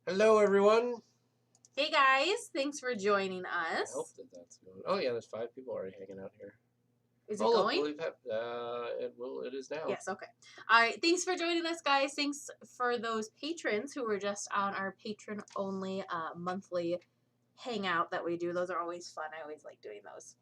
Hello, everyone. Hey guys, thanks for joining I us. hope that's going. Oh yeah, there's 5 people already hanging out here. Is it Look, going? it is now. Yes, okay. All right, thanks for joining us, guys. Thanks for those patrons who were just on our patron-only monthly hangout that we do. Those are always fun. I always like doing those.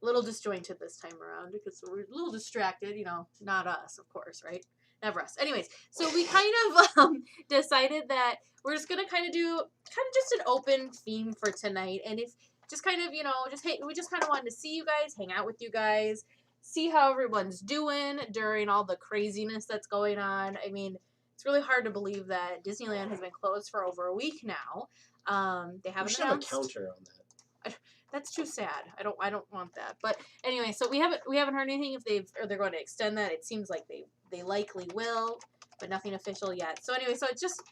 A little disjointed this time around because we're a little distracted, not us, of course, right? Never us. Anyways, so we kind of decided that we're just gonna kind of do just an open theme for tonight, and if just kind of we just kind of wanted to see you guys, hang out with you guys, see how everyone's doing during all the craziness that's going on. I mean, it's really hard to believe that Disneyland has been closed for over a week now. They haven't should have a announced. counter on that. That's too sad. I don't want that. But anyway, so we haven't heard anything if they're going to extend that. It seems like they likely will, but nothing official yet. So anyway, so it's just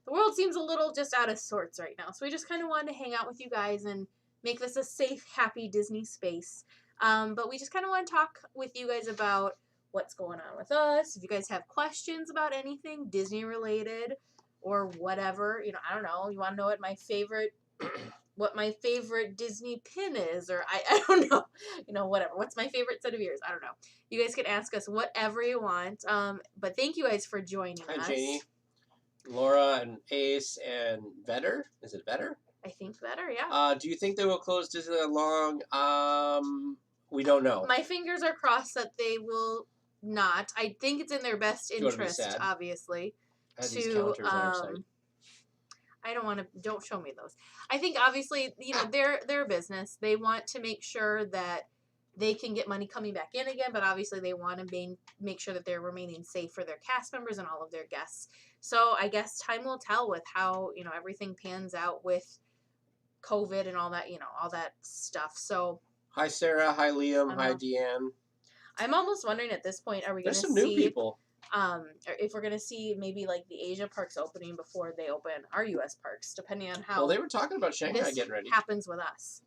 the world seems a little just out of sorts right now. So we just kind of wanted to hang out with you guys and make this a safe, happy Disney space. But we just kind of want to talk with you guys about what's going on with us. If you guys have questions about anything Disney related or whatever, I don't know. You want to know what my favorite Disney pin is, or I don't know, whatever. What's my favorite set of ears? I don't know. You guys can ask us whatever you want. But thank you guys for joining us. Hi, Janie, Laura, and Ace, and Vetter. Is it Vetter? I think Vetter, yeah. Do you think they will close Disneyland long? We don't know. My fingers are crossed that they will not. I think it's in their best interest, obviously. These counters on our site. I don't want to. Don't show me those. I think obviously, they're a business. They want to make sure that they can get money coming back in again, but obviously they want to make sure that they're remaining safe for their cast members and all of their guests. So I guess time will tell with how everything pans out with COVID and all that stuff. So hi Sarah, hi Liam, hi Deanne. I'm almost wondering at this point, are we going to see some new people? If we're going to see maybe like the Asia parks opening before they open our U.S. parks, depending on how. Well, they were talking about Shanghai getting ready. Happens with us.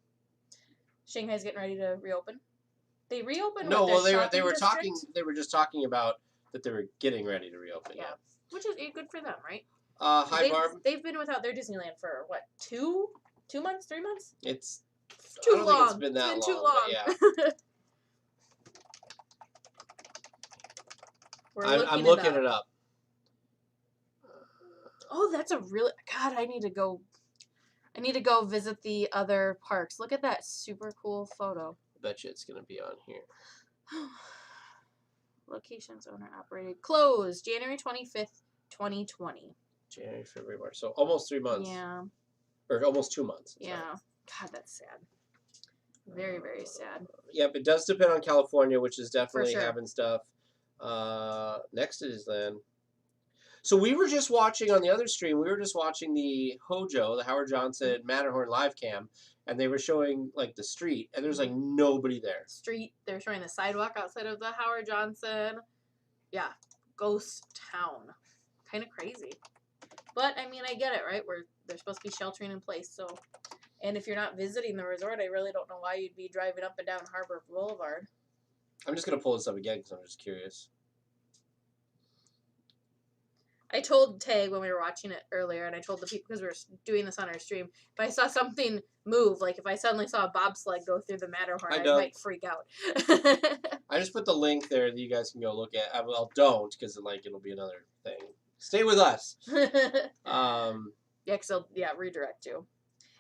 Shanghai's getting ready to reopen. They reopened. No, well, they were talking. They were just talking about that they were getting ready to reopen. Yeah, which is good for them, right? Hi, Barb. They've been without their Disneyland for what, 2 months, 3 months? It's too long. It's been that long. Too long. Yeah. I'm looking it up. Oh, that's a really... God, I need to go visit the other parks. Look at that super cool photo. I bet you it's going to be on here. Locations owner operated. Closed January 25th, 2020. January, February, March. So almost 3 months. Yeah. Or almost 2 months. Yeah. God, that's sad. Very, very sad. Yep, it does depend on California, which is definitely having stuff. Next to Disneyland. So we were just watching on the other stream. We were just watching the Hojo, the Howard Johnson Matterhorn live cam, and they were showing like the street, and there's like nobody there. They were showing the sidewalk outside of the Howard Johnson. Yeah, ghost town. Kind of crazy, but I mean, I get it, right? They're supposed to be sheltering in place, so. And if you're not visiting the resort, I really don't know why you'd be driving up and down Harbor Boulevard. I'm just going to pull this up again because I'm just curious. I told Tay when we were watching it earlier, and I told the people, because we were doing this on our stream, if I saw something move, like if I suddenly saw a bobsled go through the Matterhorn, I might freak out. I just put the link there that you guys can go look at. Well, don't, because it'll be another thing. Stay with us. Yeah, because they'll redirect you.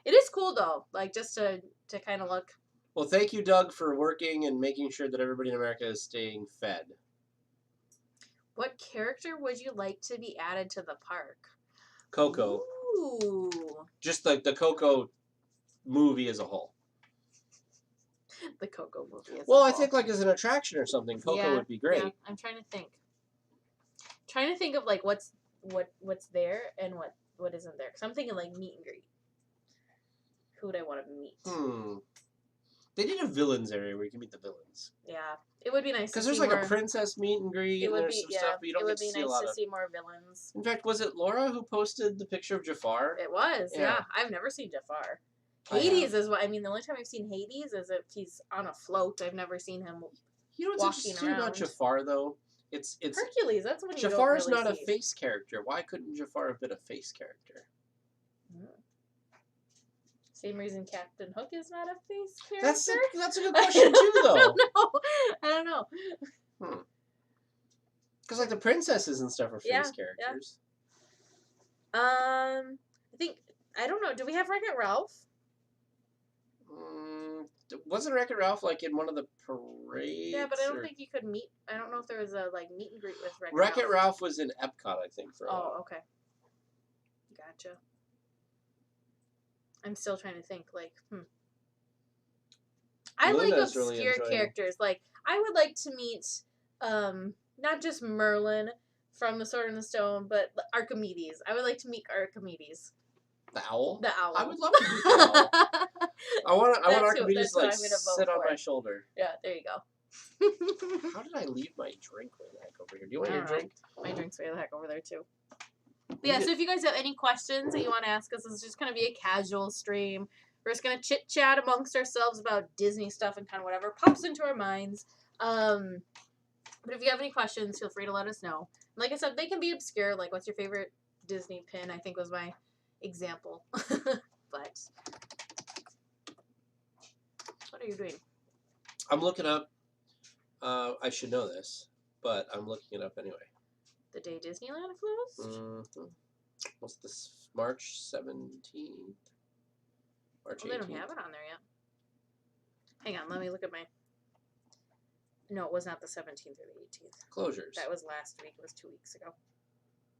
It is cool, though, like just to kind of look. Well, thank you, Doug, for working and making sure that everybody in America is staying fed. What character would you like to be added to the park? Coco. Ooh. Just like the Coco movie as a whole. The Coco movie as a whole. I think like as an attraction or something, Coco would be great. Yeah, I'm trying to think. Of like what's there and what isn't there. Because I'm thinking like meet and greet. Who would I want to meet? They did a villains area where you can meet the villains. Yeah, it would be nice. Because there's like a princess meet and greet, and there's some stuff, but you don't get to see a lot of. It would be nice to see more villains. In fact, was it Laura who posted the picture of Jafar? It was, yeah. I've never seen Jafar. Hades is what I mean. The only time I've seen Hades is if he's on a float. I've never seen him. You know what's interesting about Jafar though It's Hercules. That's when you Jafar's don't really not see. a face character. Why couldn't Jafar have been a face character? Same reason Captain Hook is not a face character. That's a good question too, though. I don't know. Because like the princesses and stuff are face characters. Yeah. I think I don't know. Do we have Wreck-It Ralph? Wasn't Wreck-It Ralph like in one of the parades? Yeah, but I don't think you could meet. I don't know if there was a like meet and greet with Wreck-It Ralph. Ralph. Ralph was in Epcot, I think, for a while. Oh, okay. Gotcha. I'm still trying to think. Like, I like obscure characters. Like, I would like to meet, not just Merlin from The Sword and the Stone, but Archimedes. I would like to meet Archimedes. The owl? The owl. I would love to meet the owl. I want Archimedes to like sit on my shoulder. Yeah, there you go. How did I leave my drink way the heck over here? Do you want your drink? My drink's way the heck over there too. But yeah, so if you guys have any questions that you want to ask us, this is just going to be a casual stream. We're just going to chit-chat amongst ourselves about Disney stuff and kind of whatever pops into our minds. But if you have any questions, feel free to let us know. Like I said, they can be obscure, like what's your favorite Disney pin, I think was my example. But what are you doing? I'm looking up, I should know this, but I'm looking it up anyway. The day Disneyland closed? Mm-hmm. What's this? March 17th? March 18th? They don't have it on there yet. Hang on, let me look at my... No, it was not the 17th or the 18th. Closures. That was last week. It was 2 weeks ago.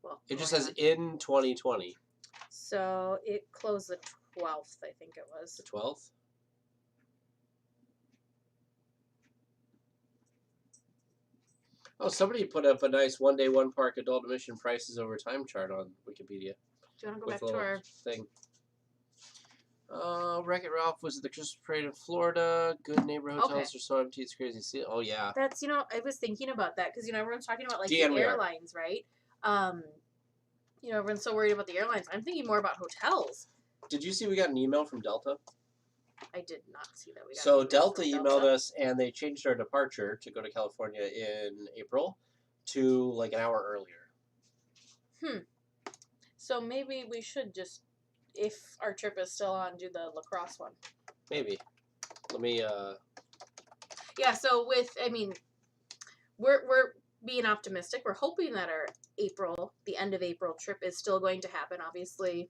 Well, it just says in 2020. So it closed the 12th, I think it was. The 12th? Oh, somebody put up a nice one-day, one-park adult admission prices over time chart on Wikipedia. Do you want to go back to our thing? Wreck-It Ralph was at the Christmas parade in Florida. Good neighbor hotels are so empty, it's crazy to see. Oh, yeah. That's, I was thinking about that because, everyone's talking about, like, the airlines, right? Everyone's so worried about the airlines. I'm thinking more about hotels. Did you see we got an email from Delta? I did not see that. So Delta emailed us, and they changed our departure to go to California in April to like an hour earlier. So maybe we should just, if our trip is still on, do the lacrosse one. Maybe. Let me. Yeah. So we're being optimistic. We're hoping that our the end of April trip is still going to happen. Obviously,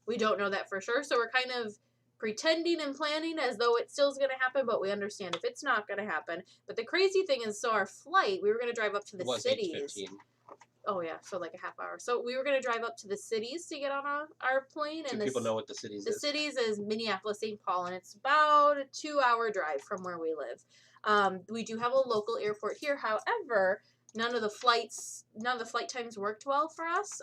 we don't know that for sure. So we're kind of pretending and planning as though it still is going to happen, but we understand if it's not going to happen. But the crazy thing is, so our flight, we were going to drive up to the cities. 8:15. Oh yeah, so like a half hour. So we were going to drive up to the cities to get on our plane. Do people know what the cities is? The cities is Minneapolis, St. Paul, and it's about a 2-hour drive from where we live. We do have a local airport here. However, none of the flight times worked well for us.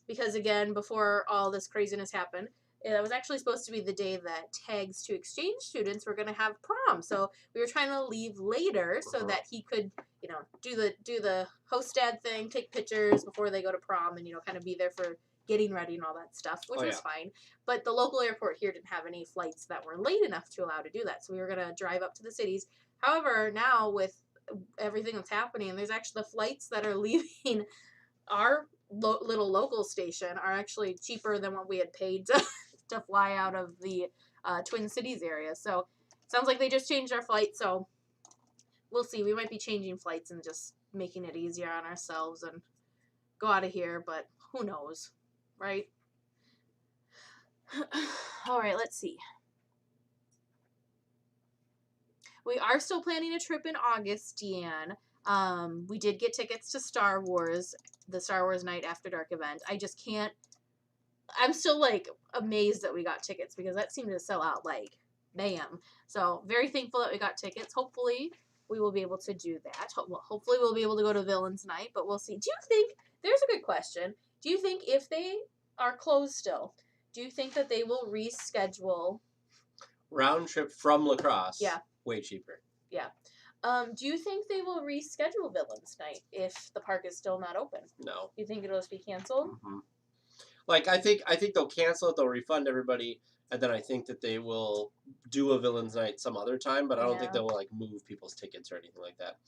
Because again, before all this craziness happened, it was actually supposed to be the day that tags to exchange students were going to have prom. So we were trying to leave later so that he could, do the host dad thing, take pictures before they go to prom, and kind of be there for getting ready and all that stuff, which was fine. But the local airport here didn't have any flights that were late enough to allow to do that. So we were going to drive up to the cities. However, now with everything that's happening, there's actually the flights that are leaving our little local station are actually cheaper than what we had paid to fly out of the Twin Cities area. So it sounds like they just changed our flight. So we'll see. We might be changing flights and just making it easier on ourselves and go out of here. But who knows, right? All right, let's see. We are still planning a trip in August, Deanne. We did get tickets to Star Wars, the Star Wars Night After Dark event. I just can't. I'm still like amazed that we got tickets because that seemed to sell out like bam. So very thankful that we got tickets. Hopefully we will be able to do that. Hopefully we'll be able to go to Villains Night, but we'll see. Do you think, there's a good question. Do you think if they are closed still, do you think that they will reschedule? Round trip from La Crosse. Yeah. Way cheaper. Yeah. Do you think they will reschedule Villains Night if the park is still not open? No. You think it'll just be canceled? Mm-hmm. Like I think they'll cancel it. They'll refund everybody, and then I think that they will do a Villains Night some other time. But I don't think they will like move people's tickets or anything like that.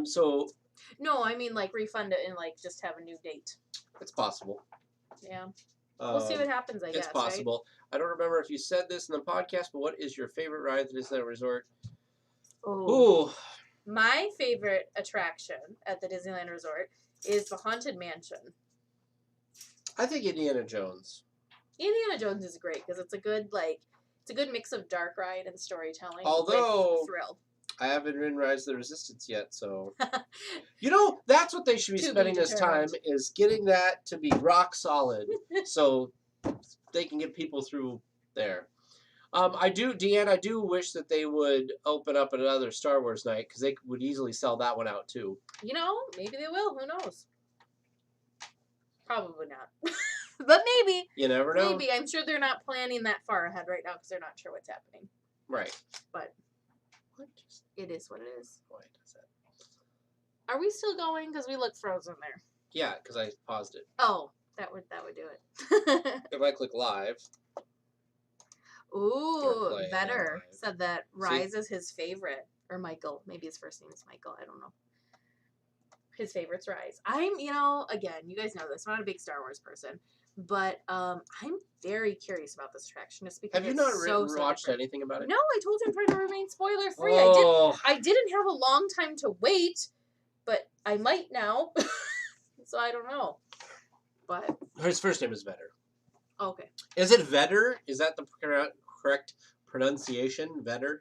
So. No, I mean like refund it and like just have a new date. It's possible. Yeah. We'll see what happens, I guess. It's possible. Right? I don't remember if you said this in the podcast, but what is your favorite ride at Disneyland Resort? Ooh. My favorite attraction at the Disneyland Resort is the Haunted Mansion. I think Indiana Jones. Indiana Jones is great because it's a good mix of dark ride and storytelling. Although with thrill. I haven't ridden Rise of the Resistance yet, so you know that's what they should be spending this time is getting that to be rock solid, so they can get people through there. Deanne, I do wish that they would open up another Star Wars night because they would easily sell that one out too. You know, maybe they will. Who knows? Probably not. But maybe. You never know. Maybe. I'm sure they're not planning that far ahead right now because they're not sure what's happening. Right. But it is what it is. Why does that? Are we still going? Because we look frozen there. Yeah, because I paused it. Oh, that would do it. If I click live. Ooh, Vetter said that Rise is his favorite. Or Michael. Maybe his first name is Michael. I don't know. His favorite's Rise. Again, you guys know this. I'm not a big Star Wars person. But I'm very curious about this attraction just because have you not watched different. Anything about it? No, I told you I'm trying to remain spoiler free. Oh. I didn't have a long time to wait, but I might now. So I don't know. But his first name is Vetter. Okay. Is it Vetter? Is that the correct pronunciation? Vetter?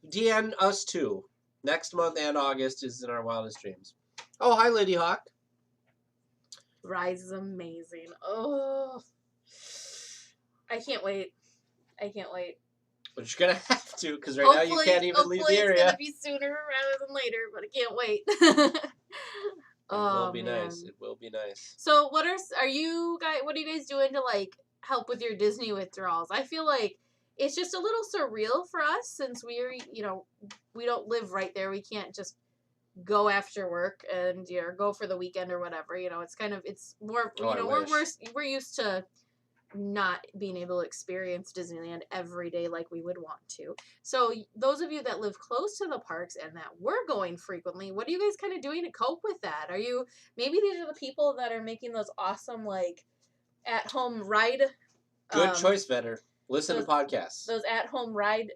Deanne, us too. Next month and August is in our wildest dreams. Oh, hi, Lady Hawk. Rise is amazing. Oh, I can't wait. But you're going to have to, because right now you can't even leave the area. It's going to be sooner rather than later, but I can't wait. It will be nice. It will be nice. So what are you guys doing to like help with your Disney withdrawals? I feel like it's just a little surreal for us since we don't live right there. We can't just go after work and go for the weekend or whatever. It's more we're used to not being able to experience Disneyland every day like we would want to. So those of you that live close to the parks and that we're going frequently, what are you guys kind of doing to cope with that? Maybe these are the people that are making those awesome like at home ride. Good choice, Vetter. Listen to podcasts. Those at home ride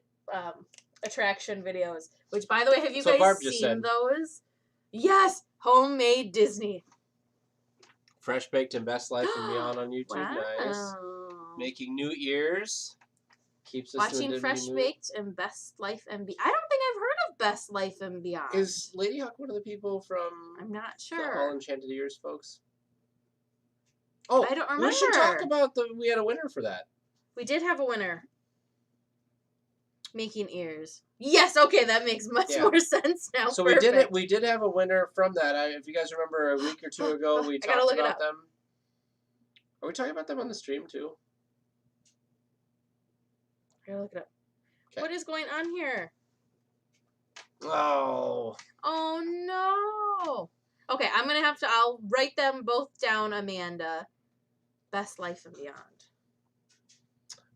attraction videos. Which, by the way, have you guys seen those? Yes, homemade Disney. Fresh Baked and Best Life and Beyond on YouTube. Wow. Nice. Making new ears. Keeps us watching Fresh Baked and Best Life and Beyond. I don't think I've heard of Best Life and Beyond. Is Lady Hawk one of the people from? I'm not sure. The All Enchanted Ears, folks. Oh, I don't remember. We should talk about we had a winner for that. We did have a winner. Making ears. Yes, okay, that makes much more sense now. So Perfect. we did have a winner from that. If you guys remember a week or two ago, we talked about them. Are we talking about them on the stream too? I gotta look it up. Okay. What is going on here? Oh. Oh no. Okay, I'll write them both down, Amanda. Best Life and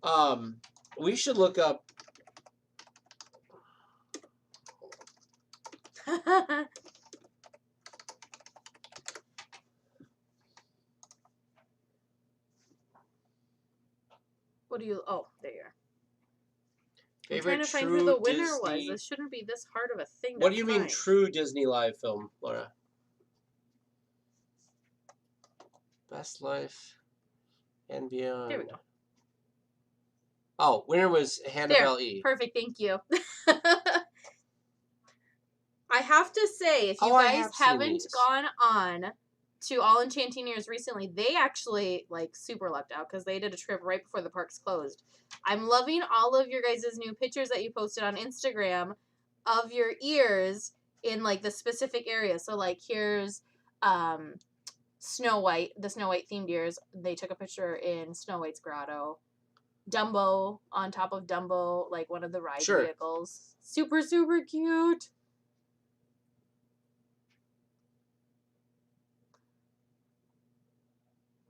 Beyond. We should look up. What do you? Oh, there you are. I'm trying to find who the winner was. This shouldn't be this hard of a thing. What do you mean, true Disney live film, Laura? Best Life and Beyond. There we go. Oh, winner was Hannibal E. Perfect. Thank you. I have to say, if you guys haven't gone on to All Enchanting Ears recently, they actually super lucked out because they did a trip right before the parks closed. I'm loving all of your guys' new pictures that you posted on Instagram of your ears in the specific areas. So here's Snow White, the Snow White themed ears. They took a picture in Snow White's grotto. Dumbo on top of Dumbo, one of the ride vehicles. Super, super cute.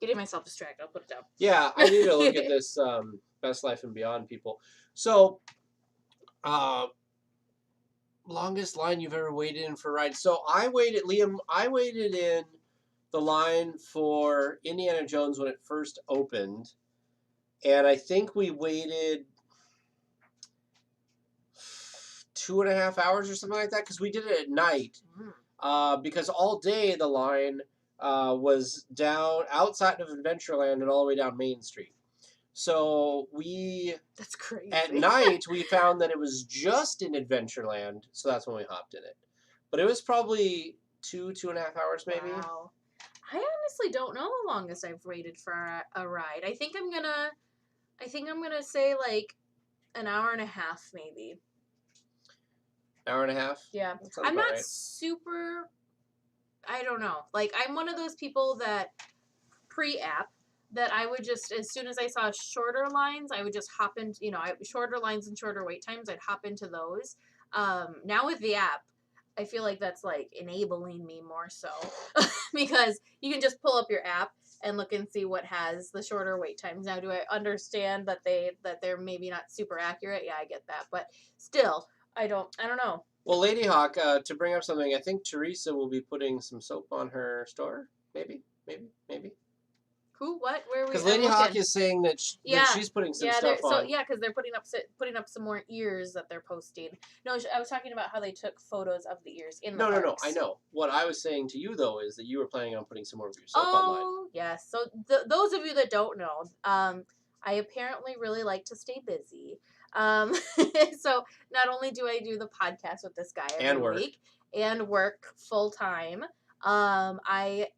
Getting myself distracted. I'll put it down. Yeah, I need to look at this Best Life and Beyond people. So, longest line you've ever waited in for a ride. So I waited in the line for Indiana Jones when it first opened. And I think we waited 2.5 hours or something like that because we did it at night. Because all day the line was down outside of Adventureland and all the way down Main Street. So that's crazy. At night we found that it was just in Adventureland, so that's when we hopped in it. But it was probably 2.5 hours maybe. Wow. I honestly don't know the longest I've waited for a ride. I think I'm gonna say like an hour and a half maybe. Hour and a half? Yeah. I'm not super, I don't know. Like, I'm one of those people that pre-app that I would just, as soon as I saw shorter lines, I would just hop into, shorter lines and shorter wait times, I'd hop into those. Now with the app, I feel like that's like enabling me more so because you can just pull up your app and look and see what has the shorter wait times. Now, do I understand that they're maybe not super accurate? Yeah, I get that, but still, I don't know. Well, Lady Hawk, to bring up something, I think Teresa will be putting some soap on her store. Maybe. Who? What? Where are we? Because Lady Hawk is saying that, that she's putting some stuff on. So yeah, because they're putting up some more ears that they're posting. No, I was talking about how they took photos of the ears in the parks. No. I know. What I was saying to you though is that you were planning on putting some more of your soap online. Oh yes. So those of you that don't know, I apparently really like to stay busy. So not only do I do the podcast with this guy every week and work full time, I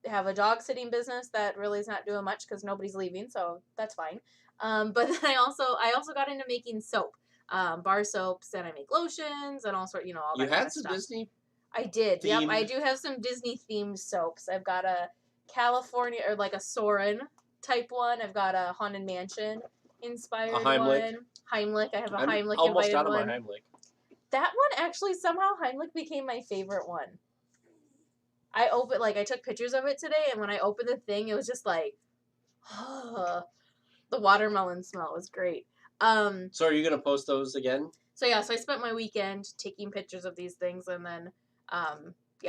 have a dog sitting business that really is not doing much because nobody's leaving, so that's fine. But then I also got into making soap, bar soaps, and I make lotions and all sort, all that kind of stuff. You had some Disney. I did. Yep, I do have some Disney themed soaps. I've got a California or like a Soarin' type one. I've got a Haunted Mansion inspired one. Heimlich. I have a Heimlich almost invited out of one. my Heimlich. That one actually somehow Heimlich became my favorite one. I took pictures of it today, and when I opened the thing, it was just like, the watermelon smell was great. So are you going to post those again? So I spent my weekend taking pictures of these things, and then,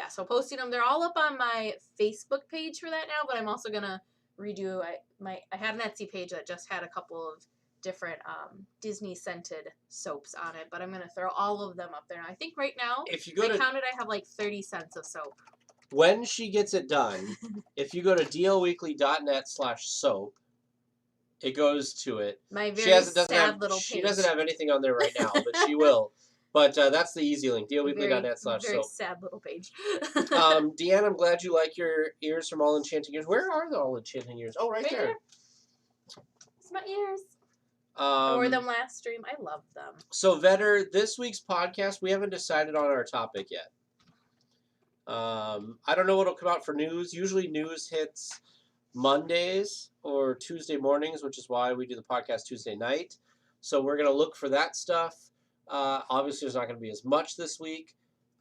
so posting them. They're all up on my Facebook page for that now, but I'm also going to redo, I had an Etsy page that just had a couple of different Disney scented soaps on it, but I'm going to throw all of them up there. I think right now, I have like 30 cents of soap. When she gets it done, if you go to DLWeekly.net/soap, it goes to it. My very sad little page. She doesn't have anything on there right now, but she will. But that's the easy link, DLWeekly.net/soap. Very sad little page. Deanne, I'm glad you like your ears from All Enchanting Ears. Where are the All Enchanting Ears? Oh, right there. It's my ears. I wore them last stream. I love them. So, Vetter, this week's podcast, we haven't decided on our topic yet. I don't know what'll come out for news. Usually news hits Mondays or Tuesday mornings, which is why we do the podcast Tuesday night. So we're going to look for that stuff. Obviously, there's not going to be as much this week.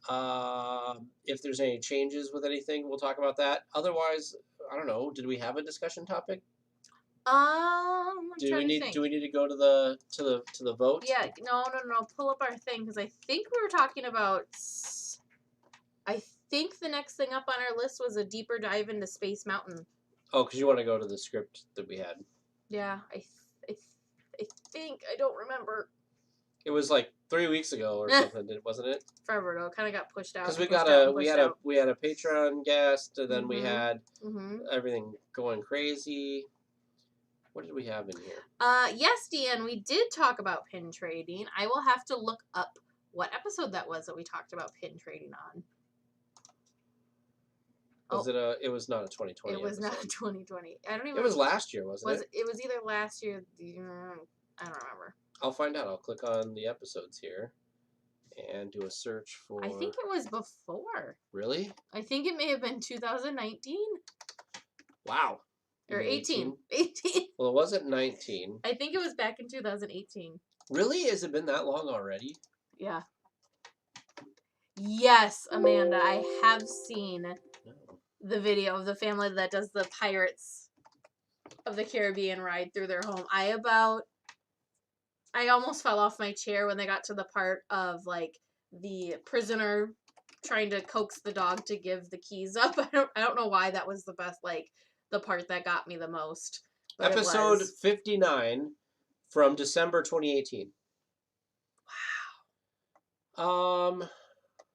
If there's any changes with anything, we'll talk about that. Otherwise, I don't know. Did we have a discussion topic? Do we need to go to the vote? Yeah, no. Pull up our thing because I think we were talking about. I think the next thing up on our list was a deeper dive into Space Mountain. Oh, because you want to go to the script that we had. Yeah, I think I don't remember. It was like 3 weeks ago or something, wasn't it? Forever ago, kind of got pushed out. Because we had a Patreon guest, and then we had everything going crazy. What did we have in here? Yes, Deanne, we did talk about pin trading. I will have to look up what episode that was that we talked about pin trading on. It was not a 2020 It was episode. Not a 2020. I don't even. It was last year, wasn't it? It was either last year. I don't remember. I'll find out. I'll click on the episodes here and do a search for. I think it was before. Really? I think it may have been 2019. Wow. Or 18. Well, it wasn't 19. I think it was back in 2018. Really? Has it been that long already? Yeah. Yes, Amanda, I have seen the video of the family that does the pirates of the Caribbean ride through their home. I almost fell off my chair when they got to the part of like the prisoner trying to coax the dog to give the keys up. I don't know why that was the best, like the part that got me the most. But Episode 59 from December 2018. Wow.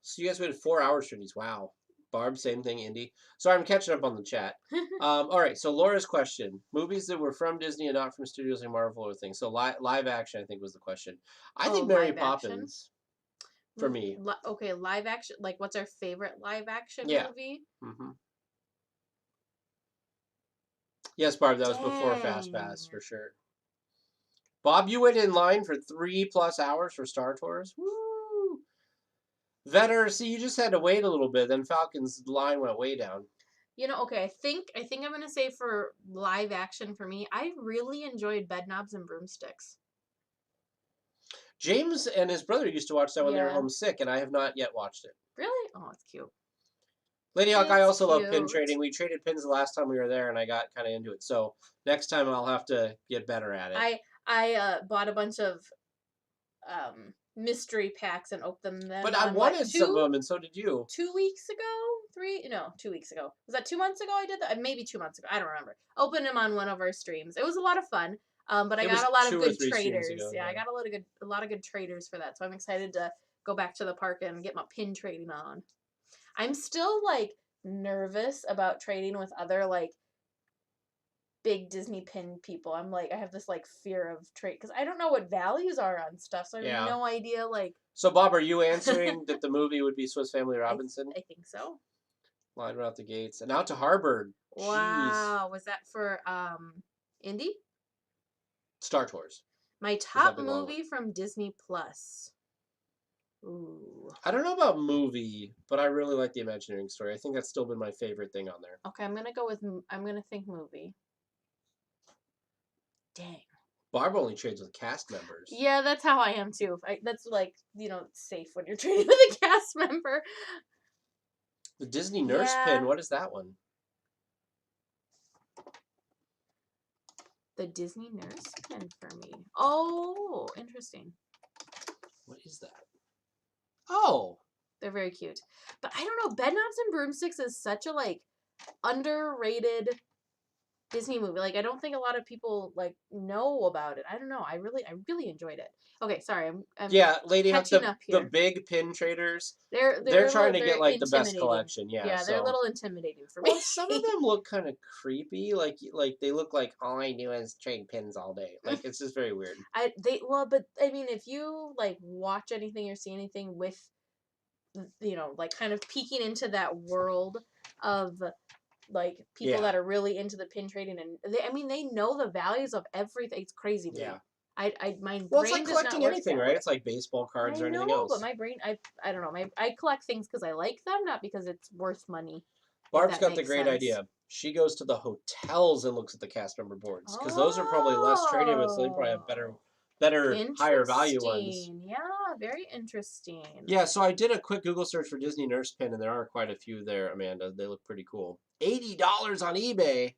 So you guys waited 4 hours for these. Wow. Barb, same thing, Indy. Sorry, I'm catching up on the chat. All right, so Laura's question. Movies that were from Disney and not from studios like Marvel or things. So live action, I think, was the question. I think Mary Poppins for me. Okay, live action. Like, what's our favorite live action movie? Mm-hmm. Yes, Barb, that was before Fast Pass, for sure. Bob, you waited in line for 3+ hours for Star Tours? Woo! Vetter, see, you just had to wait a little bit. Then Falcon's line went way down. You know, okay, I think I'm gonna say for live action for me, I really enjoyed Bedknobs and Broomsticks. James and his brother used to watch that when they were homesick, and I have not yet watched it. Really? Oh, it's cute. Lady Hawk, I also love pin trading. We traded pins the last time we were there, and I got kind of into it. So next time I'll have to get better at it. I bought a bunch of mystery packs and opened them. But I wanted some of them, and so did you. 2 weeks ago? 2 weeks ago. Was that 2 months ago I did that? Maybe 2 months ago. I don't remember. Opened them on one of our streams. It was a lot of fun. But I got a lot of good traders. I got a lot of good traders for that. So I'm excited to go back to the park and get my pin trading on. I'm still like nervous about trading with other like big Disney pin people. I'm like, I have this like fear of trade because I don't know what values are on stuff, so I have no idea. Like, so Bob, are you answering that the movie would be Swiss Family Robinson? I think so. Line right out the gates and out to Harvard. Wow, was that for Indy? Star Tours. My top movie from Disney Plus. Ooh. I don't know about movie, but I really like the Imagineering story. I think that's still been my favorite thing on there. Okay, I'm gonna think movie. Dang. Barb only trades with cast members. Yeah, that's how I am too. That's like, safe when you're trading with a cast member. The Disney Nurse pin, what is that one? The Disney Nurse pin for me. Oh, interesting. What is that? Oh. They're very cute. But I don't know, Bedknobs and Broomsticks is such a like underrated Disney movie. Like, I don't think a lot of people like know about it. I don't know. I really enjoyed it. Okay, sorry. I'm Lady Hawk, the big pin traders. They're trying to get like the best collection. Yeah, they're a little intimidating for me. Well, some of them look kind of creepy. Like they look like all I do is trade pins all day. Like it's just very weird. But I mean, if you like watch anything or see anything with, like kind of peeking into that world of like people that are really into the pin trading, and they know the values of everything. It's crazy to me. It's like collecting anything, right? It's like baseball cards or anything else. But my brain, I don't know. I collect things because I like them, not because it's worth money. Barb's got the great idea. She goes to the hotels and looks at the cast member boards because those are probably less traded with, so they probably have better, higher value ones. Yeah, very interesting. Yeah, so I did a quick Google search for Disney Nurse pin, and there are quite a few there, Amanda. They look pretty cool. $80 on eBay.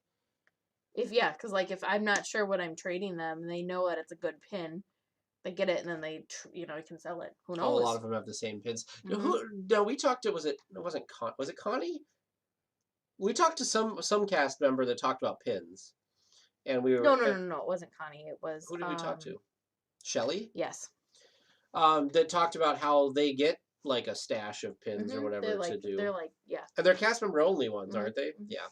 Because like if I'm not sure what I'm trading them, and they know that it's a good pin, they get it, and then they can sell it. Who knows? Oh, a lot of them have the same pins. Mm-hmm. No, we talked to was it Connie? We talked to some cast member that talked about pins, and we were no, it wasn't Connie. It was who did we talk to? Shelley? Yes. That talked about how they get like a stash of pins or whatever to do. They're like, yeah. And they're cast member only ones, aren't they? Mm-hmm. Yeah.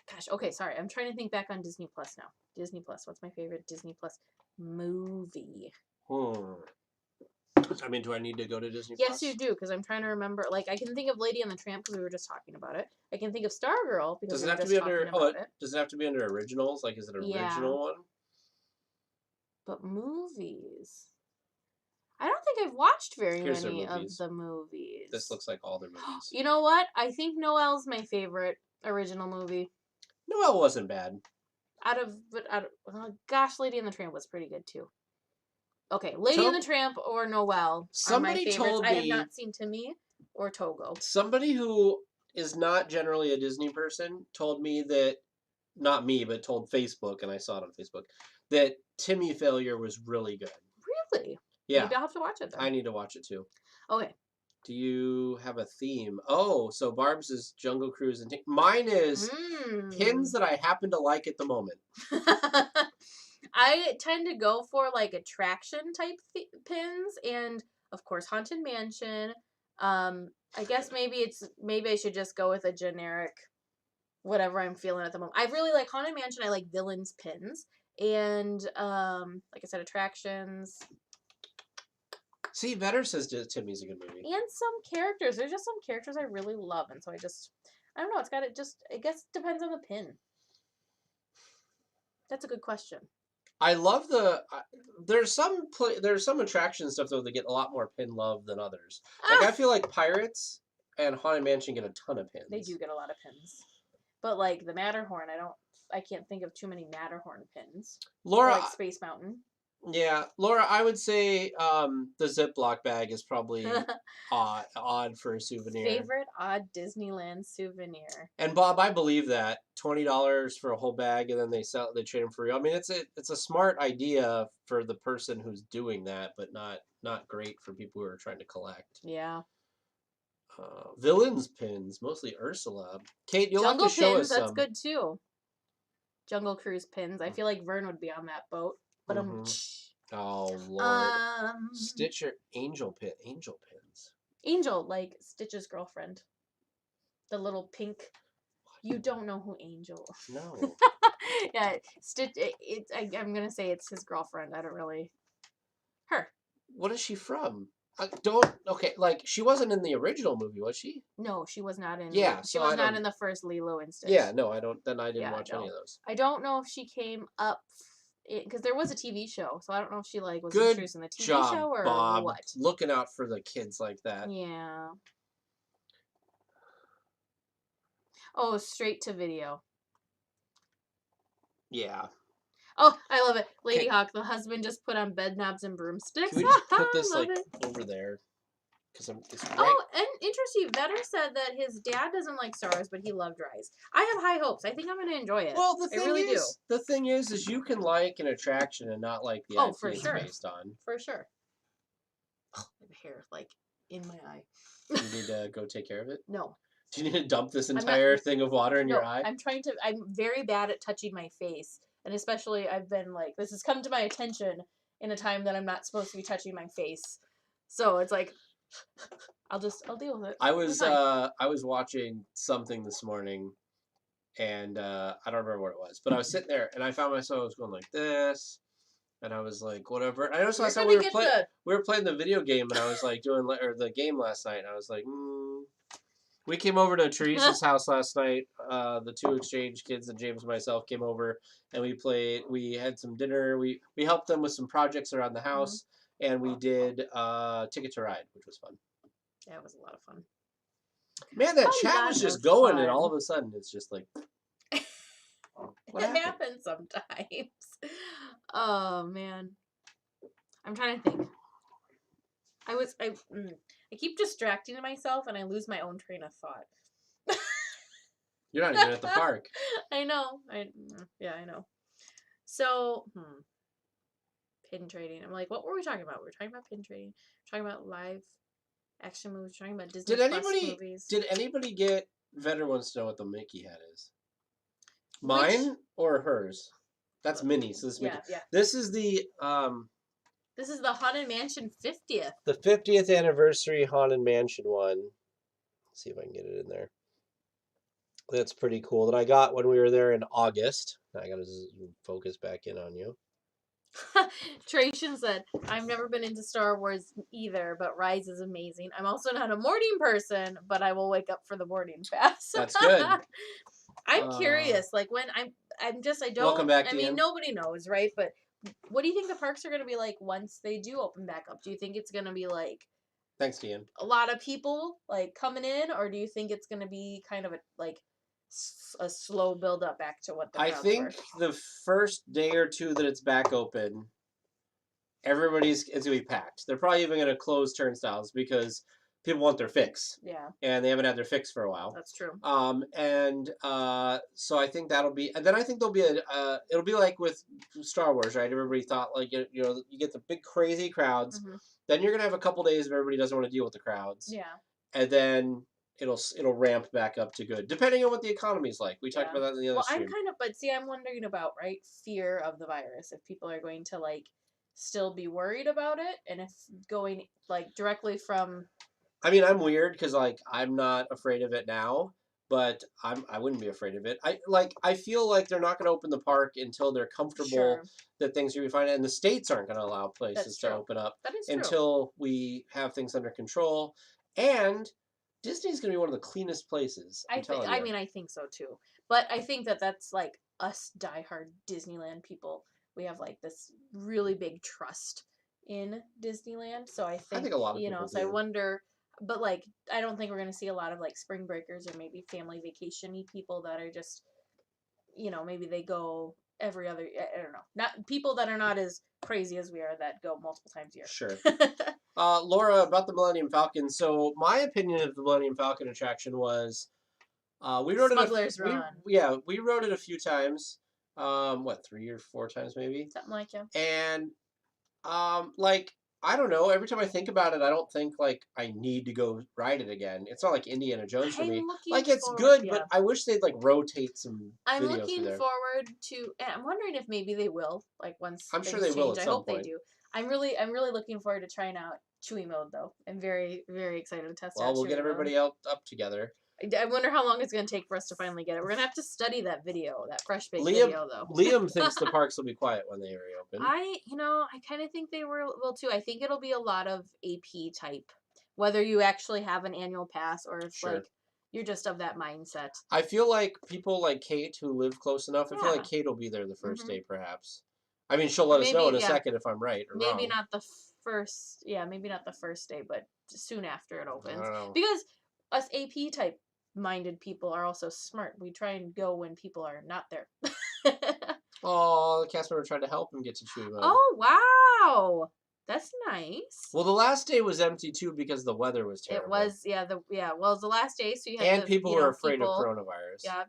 Gosh, okay, sorry. I'm trying to think back on Disney Plus now. Disney Plus. What's my favorite Disney Plus movie? I mean, do I need to go to Disney Yes, Plus? you do, because I'm trying to remember. Like, I can think of Lady and the Tramp because we were just talking about it. I can think of Stargirl because we were just talking about it. Does it have to be under originals? Like, is it an original one? But movies. I don't think I've watched very many of the movies. This looks like all their movies. You know what? I think Noelle's my favorite original movie. Noelle wasn't bad. Gosh, Lady and the Tramp was pretty good too. Okay, Lady and the Tramp or Noelle are my favorites. Told me, I have not seen Timmy or Togo. Somebody who is not generally a Disney person told me that not me, but told Facebook, and I saw it on Facebook, that Timmy Failure was really good. Really? Yeah. Maybe I'll have to watch it then. I need to watch it too. Okay. Do you have a theme? Oh, so Barb's is Jungle Cruise and mine is pins that I happen to like at the moment. I tend to go for like attraction type pins, and of course Haunted Mansion. I guess maybe I should just go with a generic whatever I'm feeling at the moment. I really like Haunted Mansion. I like villains pins, and like I said, attractions. See, Vetter says Timmy's a good movie. And some characters. There's just some characters I really love, and so I don't know. I guess it depends on the pin. That's a good question. I love there's some attraction stuff though that get a lot more pin love than others. Like I feel like Pirates and Haunted Mansion get a ton of pins. They do get a lot of pins, but like the Matterhorn, I can't think of too many Matterhorn pins. Laura, or like Space Mountain. Yeah, Laura, I would say the Ziploc bag is probably odd for a souvenir. Favorite odd Disneyland souvenir. And Bob, I believe that $20 for a whole bag, and then they trade them for real. I mean, it's a smart idea for the person who's doing that, but not great for people who are trying to collect. Yeah. Villains pins, mostly Ursula. Kate, you'll Jungle have to show pins, us some. that's good too. Jungle Cruise pins. I feel like Vern would be on that boat. But oh Lord, Stitcher angel pins. Angel, like Stitch's girlfriend, the little pink. You don't know who Angel? No. Yeah, Stitch. I'm gonna say it's his girlfriend. I don't really. Her. What is she from? Okay. Like she wasn't in the original movie, was she? No, she was not in. Yeah, she was not in the first Lilo and Stitch. Yeah, no, I don't. Then I didn't watch any of those. I don't know if she came up. Because there was a TV show, so I don't know if she was introduced in the TV show or Bob. what. Looking out for the kids like that. Yeah. Oh, straight to video. Yeah. Oh, I love it. Lady Hawk, the husband just put on bed knobs and broomsticks. Can we just put this over there? Oh, and interesting. Vetter said that his dad doesn't like Star Wars, but he loved Rise. I have high hopes. I think I'm going to enjoy it. Well, the thing is you can like an attraction and not like the idea it's based on. For sure. Oh, my hair, like, in my eye. You need to go take care of it? No. Do you need to dump this entire thing of water in your eye? I'm very bad at touching my face. And especially, I've been like, this has come to my attention in a time that I'm not supposed to be touching my face. So it's like, I'll deal with it. I was watching something this morning, and I don't remember what it was, but I was sitting there and I found myself I was going like this, and I was like whatever. And I also I saw we were playing the video game, and I was like doing the game last night, and I was like, We came over to Teresa's house last night. The two exchange kids and James and myself came over, and we played. We had some dinner. We helped them with some projects around the house. And we did Ticket to Ride, which was fun. Yeah, it was a lot of fun. Man, that chat was just going, fun. And all of a sudden, it's just like... It happens sometimes. Oh, man. I'm trying to think. I keep distracting myself, and I lose my own train of thought. You're not even at the park. I know. I know. So, pin trading. I'm like, what were we talking about? We were talking about pin trading. We're talking about live action movies. We're talking about Disney Plus movies. Did anybody get Vetter wants to know what the Mickey hat is? Mine or hers? That's Minnie. So this is Mickey. Yeah. This is the This is the Haunted Mansion 50th. The 50th anniversary Haunted Mansion one. Let's see if I can get it in there. That's pretty cool. That I got when we were there in August. I got to focus back in on you. Tracian said, I've never been into Star Wars either, but Rise is amazing. I'm also not a morning person, but I will wake up for the boarding pass. That's good. I'm curious, like when I don't, welcome back, I mean, nobody knows, right? But what do you think the parks are going to be like once they do open back up? Do you think it's going to be like, thanks, Dean, a lot of people like coming in, or do you think it's going to be kind of a slow build up back to what the I think the first day or two that it's back open, it's gonna be packed. They're probably even gonna close turnstiles because people want their fix. Yeah. And they haven't had their fix for a while. That's true. So I think that'll be, and then I think there'll be it'll be like with Star Wars, right? Everybody thought like, you get the big crazy crowds. Mm-hmm. Then you're going to have a couple days of everybody doesn't want to deal with the crowds. Yeah. And then it'll ramp back up to good, depending on what the economy's like. We talked about that in the other stream. I'm wondering about, right, fear of the virus. If people are going to, like, still be worried about it, and if going, like, directly from... I mean, I'm weird because, like, I'm not afraid of it now, but I wouldn't be afraid of it. I feel like they're not going to open the park until they're comfortable that things are going to be fine, and the states aren't going to allow places to open up until we have things under control. And Disney's going to be one of the cleanest places. I think so too. But I think that's like us diehard Disneyland people. We have like this really big trust in Disneyland. So I think a lot of people so I wonder, but like I don't think we're going to see a lot of like spring breakers or maybe family vacation-y people that are just, maybe they go every other, I don't know. Not people that are not as crazy as we are that go multiple times a year. Sure. Laura, about the Millennium Falcon. So my opinion of the Millennium Falcon attraction was, we rode Smuggler's Run. We rode it a few times. 3 or 4 times maybe. Something like that. And, like, I don't know. Every time I think about it, I don't think like I need to go ride it again. It's not like Indiana Jones for me. Like it's good, but I wish they'd like rotate some. I'm looking forward to. And I'm wondering if maybe they will. Like once I'm sure they will. At some point. They do. I'm really looking forward to trying out Chewy mode though. I'm very, very excited to test it. Well, we'll get everybody up together. I wonder how long it's going to take for us to finally get it. We're going to have to study that fresh bake video, though. Liam thinks the parks will be quiet when they reopen. I kind of think they will, too. I think it'll be a lot of AP type, whether you actually have an annual pass or if, like, you're just of that mindset. I feel like people like Kate who live close enough, I feel like Kate will be there the first day, perhaps. I mean, she'll let us know in a second if I'm right or wrong. Maybe not the first day, but soon after it opens. Because us AP type minded people are also smart. We try and go when people are not there. Oh, the cast member tried to help him get to Chewy Mode. Oh, wow. That's nice. Well, the last day was empty too because the weather was terrible. It was, well, it was the last day, so you had people were afraid of coronavirus. Yeah.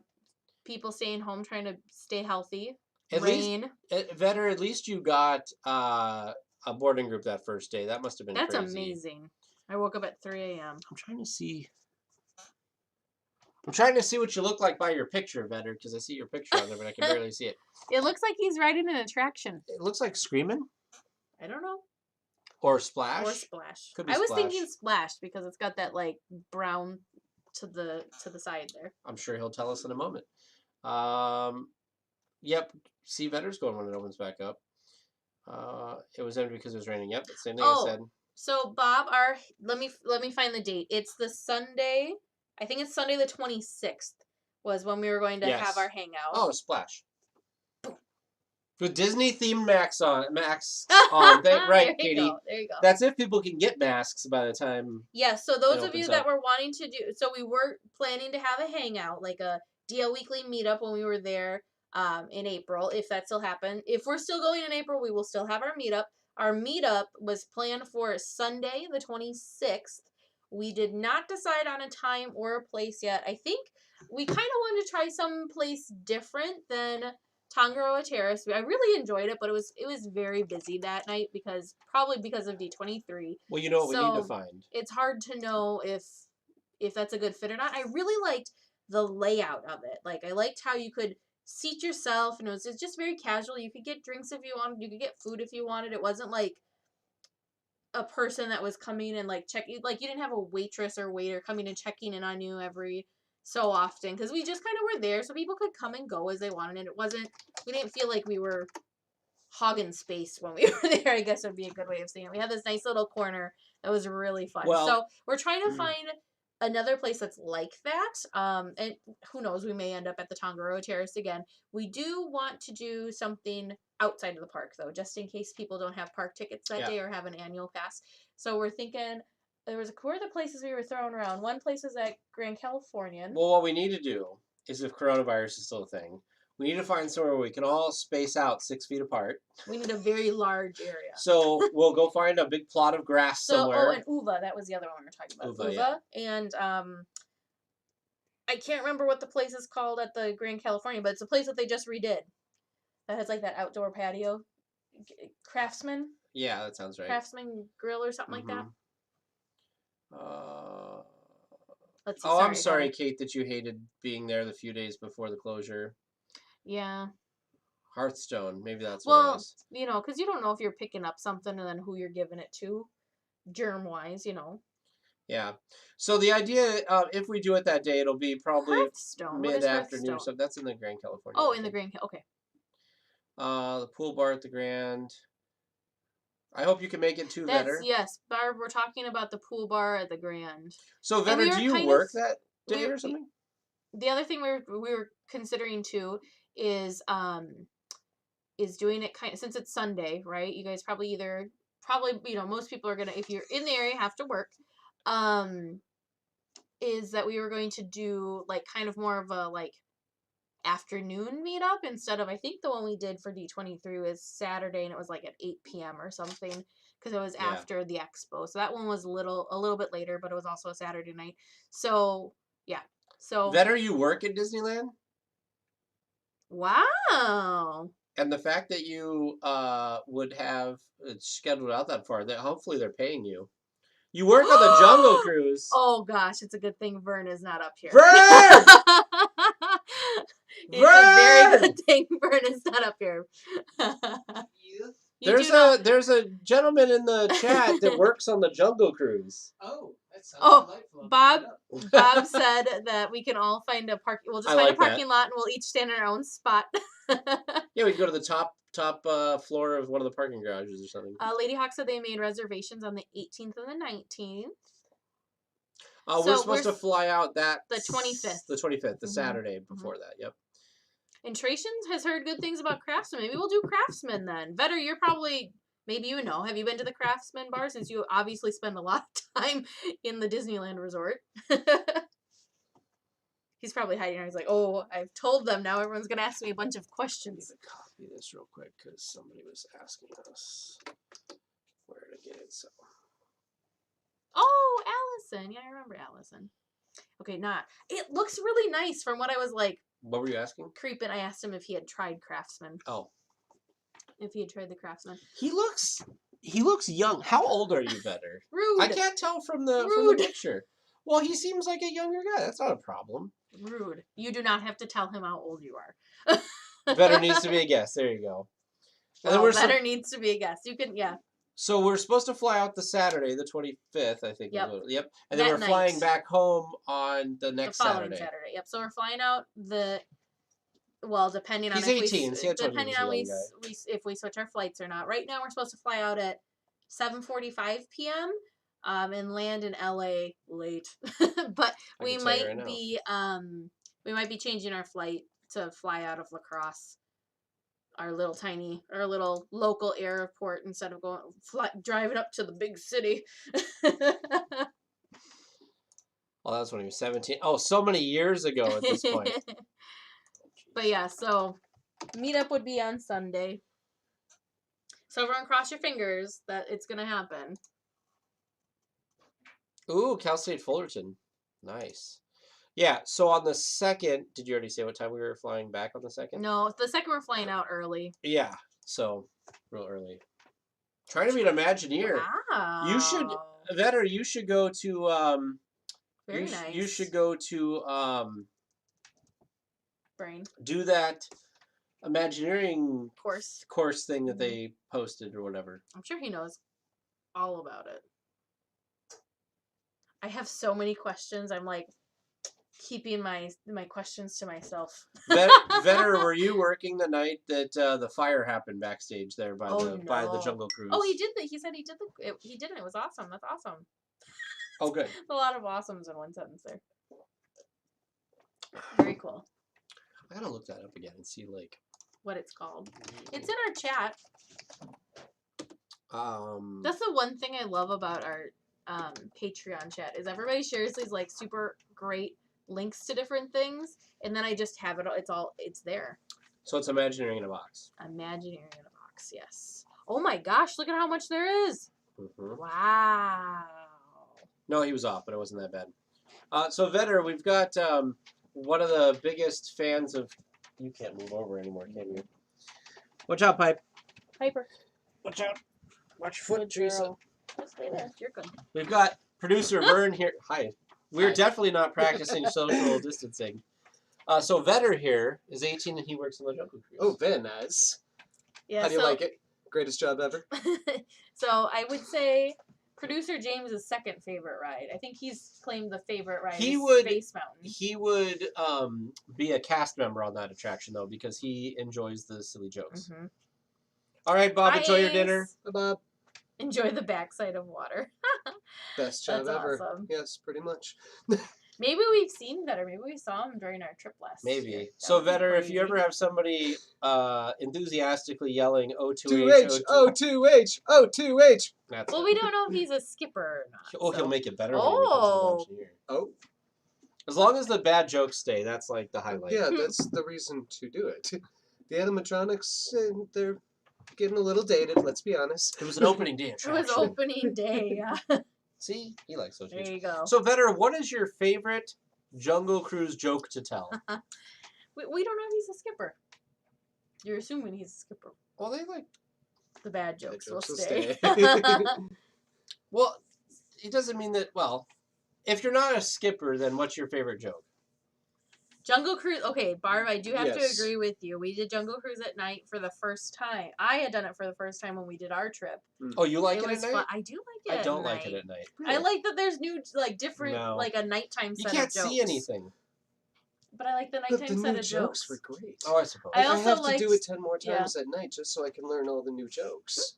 People staying home trying to stay healthy. At least you got a boarding group that first day. That must have been crazy. That's amazing. I woke up at 3 a.m. I'm trying to see what you look like by your picture, Vetter, because I see your picture on there, but I can barely see it. It looks like he's riding an attraction. It looks like Screamin'. I don't know. Or Splash. Could be I was thinking Splash because it's got that like brown to the side there. I'm sure he'll tell us in a moment. Yep. See, Vetter's going when it opens back up. It was empty because it was raining. Yep, same thing I said. So Bob, let me find the date. It's the Sunday. I think it's Sunday the 26th was when we were going to have our hangout. Oh, Splash. With Disney themed masks on. Right, Katie. There you go. That's if people can get masks by the time. Yeah, so those of you that were wanting to do, so we were planning to have a hangout, like a DLWeekly meetup when we were there in April, if that still happened. If we're still going in April, we will still have our meetup. Our meetup was planned for Sunday the 26th. We did not decide on a time or a place yet. I think we kind of wanted to try some place different than Tangaroa Terrace. I really enjoyed it, but it was very busy that night probably because of D23. Well, you know what we need to find. It's hard to know if that's a good fit or not. I really liked the layout of it. Like I liked how you could seat yourself and it was just very casual. You could get drinks if you wanted. You could get food if you wanted. It wasn't like a person that was coming and like checking, like you didn't have a waitress or waiter coming and checking in on you every so often because we just kind of were there so people could come and go as they wanted and we didn't feel like we were hogging space when we were there. I guess would be a good way of saying it. We had this nice little corner that was really fun. So we're trying to find another place that's like that. And who knows, we may end up at the Tangaroa Terrace again. We do want to do something outside of the park, though, just in case people don't have park tickets that day or have an annual pass. So we're thinking, who are the places we were throwing around? One place is at Grand Californian. Well, what we need to do is, if coronavirus is still a thing, We need to find somewhere where we can all space out 6 feet apart. We need a very large area. So we'll go find a big plot of grass somewhere. Oh, and Uva, that was the other one we were talking about. Uva yeah. And I can't remember what the place is called at the Grand California, but it's a place that they just redid. That has like that outdoor patio. Craftsman? Yeah, that sounds right. Craftsman Grill or something like that. Let's see, I'm sorry, Kate, that you hated being there the few days before the closure. Yeah. Hearthstone, maybe that's what it was. You know, because you don't know if you're picking up something and then who you're giving it to, germ-wise, you know. Yeah. So the idea, if we do it that day, it'll be probably mid-afternoon. So that's in the Grand California. Oh, in the Grand, okay. The pool bar at the Grand. I hope you can make it too, Vetter. Yes, Barb, we're talking about the pool bar at the Grand. So, Vetter, do you work that day or something? The other thing we were considering too is doing it since it's Sunday, right? You guys probably most people are gonna, if you're in the area, have to work. Is that we were going to do like kind of more of a like afternoon meetup instead of, I think the one we did for D23 was Saturday and it was like at 8 p.m. or something because it was after the expo. So that one was a little bit later, but it was also a Saturday night. So yeah. So Vetter, you work at Disneyland? Wow. And the fact that you would have it scheduled out that far, that hopefully they're paying you. You work on the Jungle Cruise. Oh gosh, it's a good thing Vern is not up here. Vern! It's a very good thing Vern is not up here. There's a gentleman in the chat that works on the Jungle Cruise. Oh, that sounds delightful. Bob said that we can all find a park. We'll just find a parking lot and we'll each stand in our own spot. Yeah, we can go to the top floor of one of the parking garages or something. Lady Hawk said they made reservations on the 18th and the 19th. We're supposed to fly out the 25th. The 25th, the Saturday before that. Yep. And Tracian has heard good things about Craftsman. Maybe we'll do Craftsman then. Vetter, you're probably, maybe you know. Have you been to the Craftsman bar since you obviously spend a lot of time in the Disneyland resort? He's probably hiding there. He's like, oh, I've told them. Now everyone's going to ask me a bunch of questions. I need to copy this real quick because somebody was asking us where to get it. So. Oh, Allison. Yeah, I remember Allison. Okay, it looks really nice from what I was like. What were you asking? Creeping. I asked him if he had tried Craftsman. Oh. If he had tried the Craftsman. He looks young. How old are you, Vetter? Rude. I can't tell from the picture. Well, he seems like a younger guy. That's not a problem. Rude. You do not have to tell him how old you are. Vetter needs to be a guest. There you go. And then Vetter needs to be a guest. You can, yeah. So we're supposed to fly out the Saturday, the 25th, I think. Yep. Yep. And then we're flying back home on the next following Saturday. Yep. So we're flying out depending on He's 18, depending on if we switch our flights or not. Right now we're supposed to fly out at 7:45 p.m. And land in LA late. But we might be changing our flight to fly out of La Crosse. Our little local airport instead of driving up to the big city. Oh, that's when he was 17. Oh, so many years ago at this point. But yeah, so meetup would be on Sunday. So everyone cross your fingers that it's going to happen. Ooh, Cal State Fullerton. Nice. Yeah, so on the 2nd, did you already say what time we were flying back on the 2nd? No, the 2nd we're flying out early. Yeah, so real early. Trying to be an Imagineer. Wow. You should go to Very nice. You should go to Brain. Do that Imagineering course thing that they posted or whatever. I'm sure he knows all about it. I have so many questions. I'm like keeping my questions to myself. Vetter, were you working the night that the fire happened backstage there by the Jungle Cruise? Oh, he did that. He said he did he did it. It was awesome. That's awesome. Oh, good. A lot of awesomes in one sentence there. Very cool. I gotta look that up again and see what it's called. It's in our chat. That's the one thing I love about our Patreon chat is everybody shares these super great links to different things, and then I just have it. It's there. So it's Imagineering in a box. Imagineering in a box, yes. Oh my gosh, look at how much there is. Mm-hmm. Wow. No, he was off, but it wasn't that bad. So Vetter, we've got one of the biggest fans of. You can't move over anymore, can you? Watch out, Pipe. Piper. Watch out. Watch your foot, Good Teresa. girl. Just stay there. You're good. We've got producer Vern here. Hi. We're Hi. definitely not practicing social distancing. So Vetter here is 18 and he works on the Jungle Cruise. Oh, very nice. Yeah, How do you like it? Greatest job ever? So I would say producer James' second favorite ride. I think he's claimed the favorite ride is Space Mountain. He would be a cast member on that attraction, though, because he enjoys the silly jokes. Mm-hmm. All right, Bob, enjoy your dinner. Bye, Bob. Enjoy the backside of water. Best job That's ever. awesome. Yes, pretty much. Maybe we've seen Vetter. Maybe we saw him during our trip last year. Maybe. That So, would be Vetter, if crazy. you ever have somebody enthusiastically yelling O2H, 2H, O2H, O2H. that's Well, it. we don't know if he's a skipper or not. Oh, so. he'll make it better when Oh. he becomes an engineer. Oh, As long as the bad jokes stay, that's like the highlight. yeah, that's the reason to do it. The animatronics, they're getting a little dated, let's be honest. It was an opening day It attraction. was opening day. Yeah. See? He likes those There jokes. you go. So, Vetter, what is your favorite Jungle Cruise joke to tell? We don't know if he's a skipper. You're assuming he's a skipper. Well, they like... The bad jokes, jokes will will stay. Well, it doesn't mean that... Well, if you're not a skipper, then what's your favorite joke? Jungle Cruise. Okay, Barb, I do have to Yes. agree with you. We did Jungle Cruise at night for the first time. I had done it for the first time when we did our trip. Oh, you like it, was at night? fun. I do like it. I don't at like night. it at night. I like that there's new, like different, No. like a nighttime You set can't of jokes. see anything. But I like the But nighttime the set new of jokes were great. Oh, I suppose. I I also have to liked- do it 10 more yeah. times at night just so I can learn all the new jokes.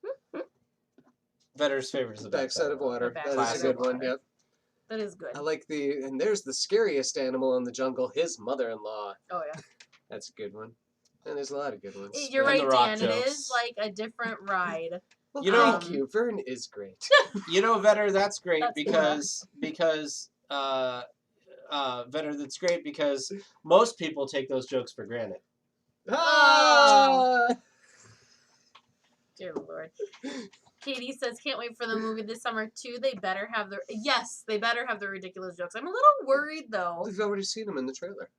Vetter's favorite is the Backside of water. The That backside is a of good one, water. yep. That is good. I like and there's the scariest animal in the jungle, his mother-in-law. Oh yeah. That's a good one. And there's a lot of good ones. You're And right, the rock Dan. It jokes. is like a different ride. Well, You know- thank you. Vern is great. You know, Vetter, that's great That's because Vetter, that's great because most people take those jokes for granted. Ah! Dear Lord. Katie says, can't wait for the movie this summer too. They better have the the ridiculous jokes. I'm a little worried though. We've already seen him in the trailer.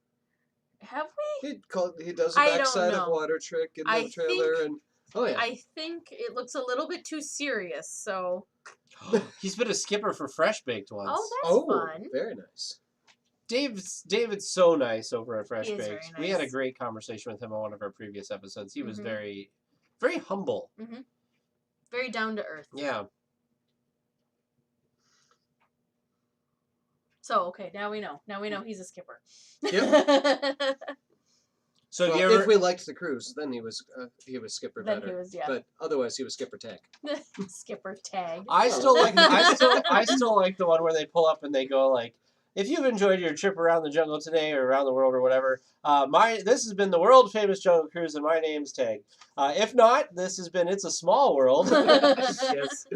Have we? He does a I don't backside of know. water trick in the I trailer, and oh yeah, I think it looks a little bit too serious, so He's been a skipper for Fresh Baked once. oh that's fun. very nice. David's so nice over at Fresh He is Baked. very We had a nice. great conversation with him on one of our previous episodes. He was Mhm. very, very humble. Very down to earth. Yeah. So okay, now we know. Now we know he's a skipper. Yep. So Well, have you ever? if we liked the cruise, then he was skipper Then better. he was But otherwise, he was skipper tag. skipper tag. I still like. I still like the one where they pull up and they go like, "If you've enjoyed your trip around the jungle today or around the world or whatever, this has been the world famous Jungle Cruise and my name's Tag. If not, this has been It's a Small World." Yes.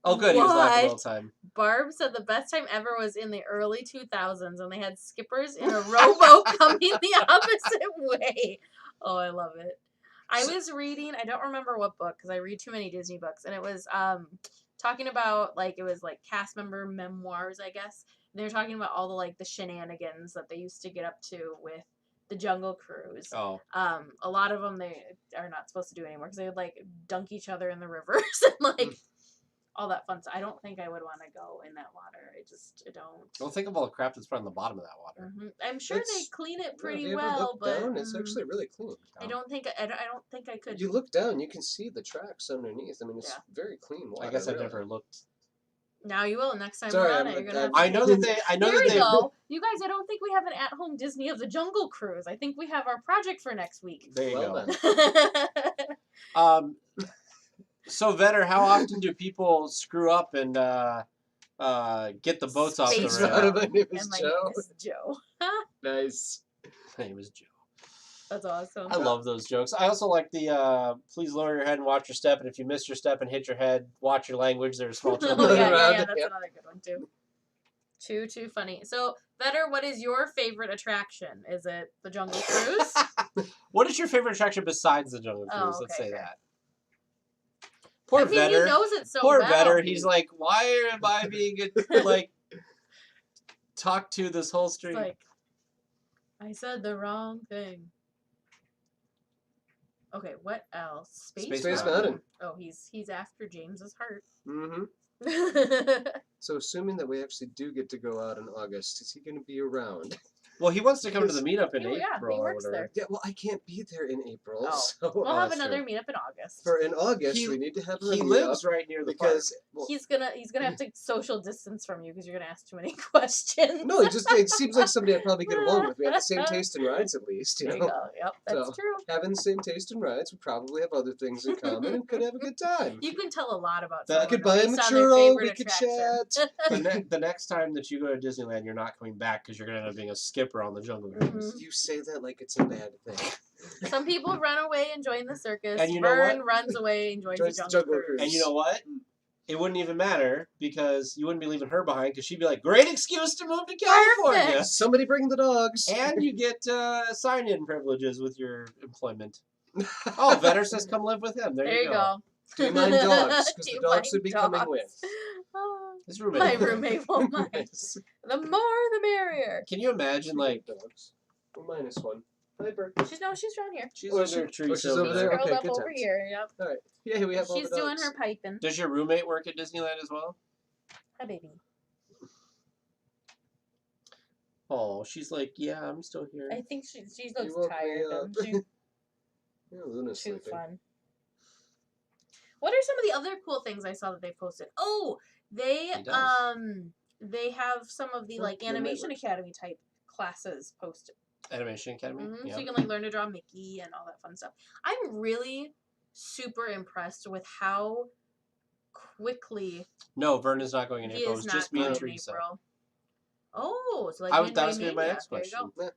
Oh, good. He was laughing all What? the time. Barb said the best time ever was in the early 2000s when they had skippers in a rowboat coming the opposite way. Oh, I love it. I was reading, I don't remember what book because I read too many Disney books, and it was talking about it was like cast member memoirs, I guess. And they were talking about all the shenanigans that they used to get up to with the Jungle Cruise. Oh, A lot of them they are not supposed to do anymore because they would dunk each other in the rivers and all that fun stuff. I don't think I would want to go in that water. I don't. well, think of all the crap that's put on the bottom of that water. I'm sure they It's- clean it Have pretty you ever well, looked but down? It's actually really clean. I don't think I could. You look down, you can see the tracks underneath. I mean, it's Yeah. very clean water. I guess I've really. never looked. Now you will. Next time Sorry, we're on I'm- it, you're gonna. Have I'm- I know that they. I know There that we they. go. You guys, I don't think we have an at-home Disney of the Jungle Cruise. I think we have our project for next week. There you Well go. So Vetter, how often do people screw up and get the boats off Space the Sorry, rail? my name And is my Joe. name is Joe. Nice. My name is Joe. That's awesome. I love those jokes. I also like the please lower your head and watch your step, and if you miss your step and hit your head, watch your language. There's small Oh, children. yeah, around yeah, it, that's yep. another good one too. Too funny. So Vetter, what is your favorite attraction? Is it the Jungle Cruise? What is your favorite attraction besides the Jungle Cruise? Oh, Let's okay, say fair. that. Poor Vetter. He knows it so Poor well. Vetter. He's like, why am I being like talked to this whole stream? It's like, I said the wrong thing. Okay, what else? Space Mountain. Oh, he's after James's heart. Mm-hmm. So assuming that we actually do get to go out in August, is he going to be around? Well, he wants to come to the meetup in Oh, yeah, April he or works whatever. there. Yeah, well, I can't be there in April. Oh. So We'll have another meetup in August. For in August, He- we need to have a He meetup lives right near the because park. well, He's gonna have to social distance from you because you're gonna ask too many questions. no, it seems like somebody I'd probably get along with. We have the same taste in rides, at least. There You you know, go. Yep, that's So, true. having the same taste in rides, we probably have other things in common and could have a good time. You can tell a lot about That- someone We could buy a based on their churro. favorite We could attraction. chat. The next time that you go to Disneyland, you're not coming back because you're going to end up being a skipper on the Jungle Cruise. Mhm. You say that like it's a bad thing. Some people run away and join the circus. And you know Vern what? runs away and joins the Joins the Jungle Jungle Cruise. And you know what? It wouldn't even matter because you wouldn't be leaving her behind because she'd be like, great excuse to move to California. Perfect. Somebody bring the dogs. And you get sign-in privileges with your employment. Oh, Vetter says come live with him. There you go. Do you mind dogs? Because Do the you dogs would mind be coming dogs? with. Oh, His roommate. my roommate won't mind. Yes. The more, the merrier. Can you imagine, like, dogs. Well, minus one. Piper. She's down here. she's Oh, over she- there, oh, Teresa she's over there? Curled Okay, up good over times. here. Yep. All right. Yeah, we have all She's the doing dogs. her piping. Does your roommate work at Disneyland as well? Hi, baby. Oh, she's like, yeah, I'm still here. I think she looks woke me tired. up. Doesn't she? Yeah, Luna's Too sleeping. fun. What are some of the other cool things I saw that they posted? Oh, He does. they have some of the Oh, like the Animation networks. Academy type classes posted. Animation Academy? Yeah. So you can like learn to draw Mickey and all that fun stuff. I'm really super impressed with how quickly No, Vernon's not going in he April. is It's not just me and going in Teresa. April. Oh, so like That Midway was gonna be my Mania. next There you question. go. Yeah.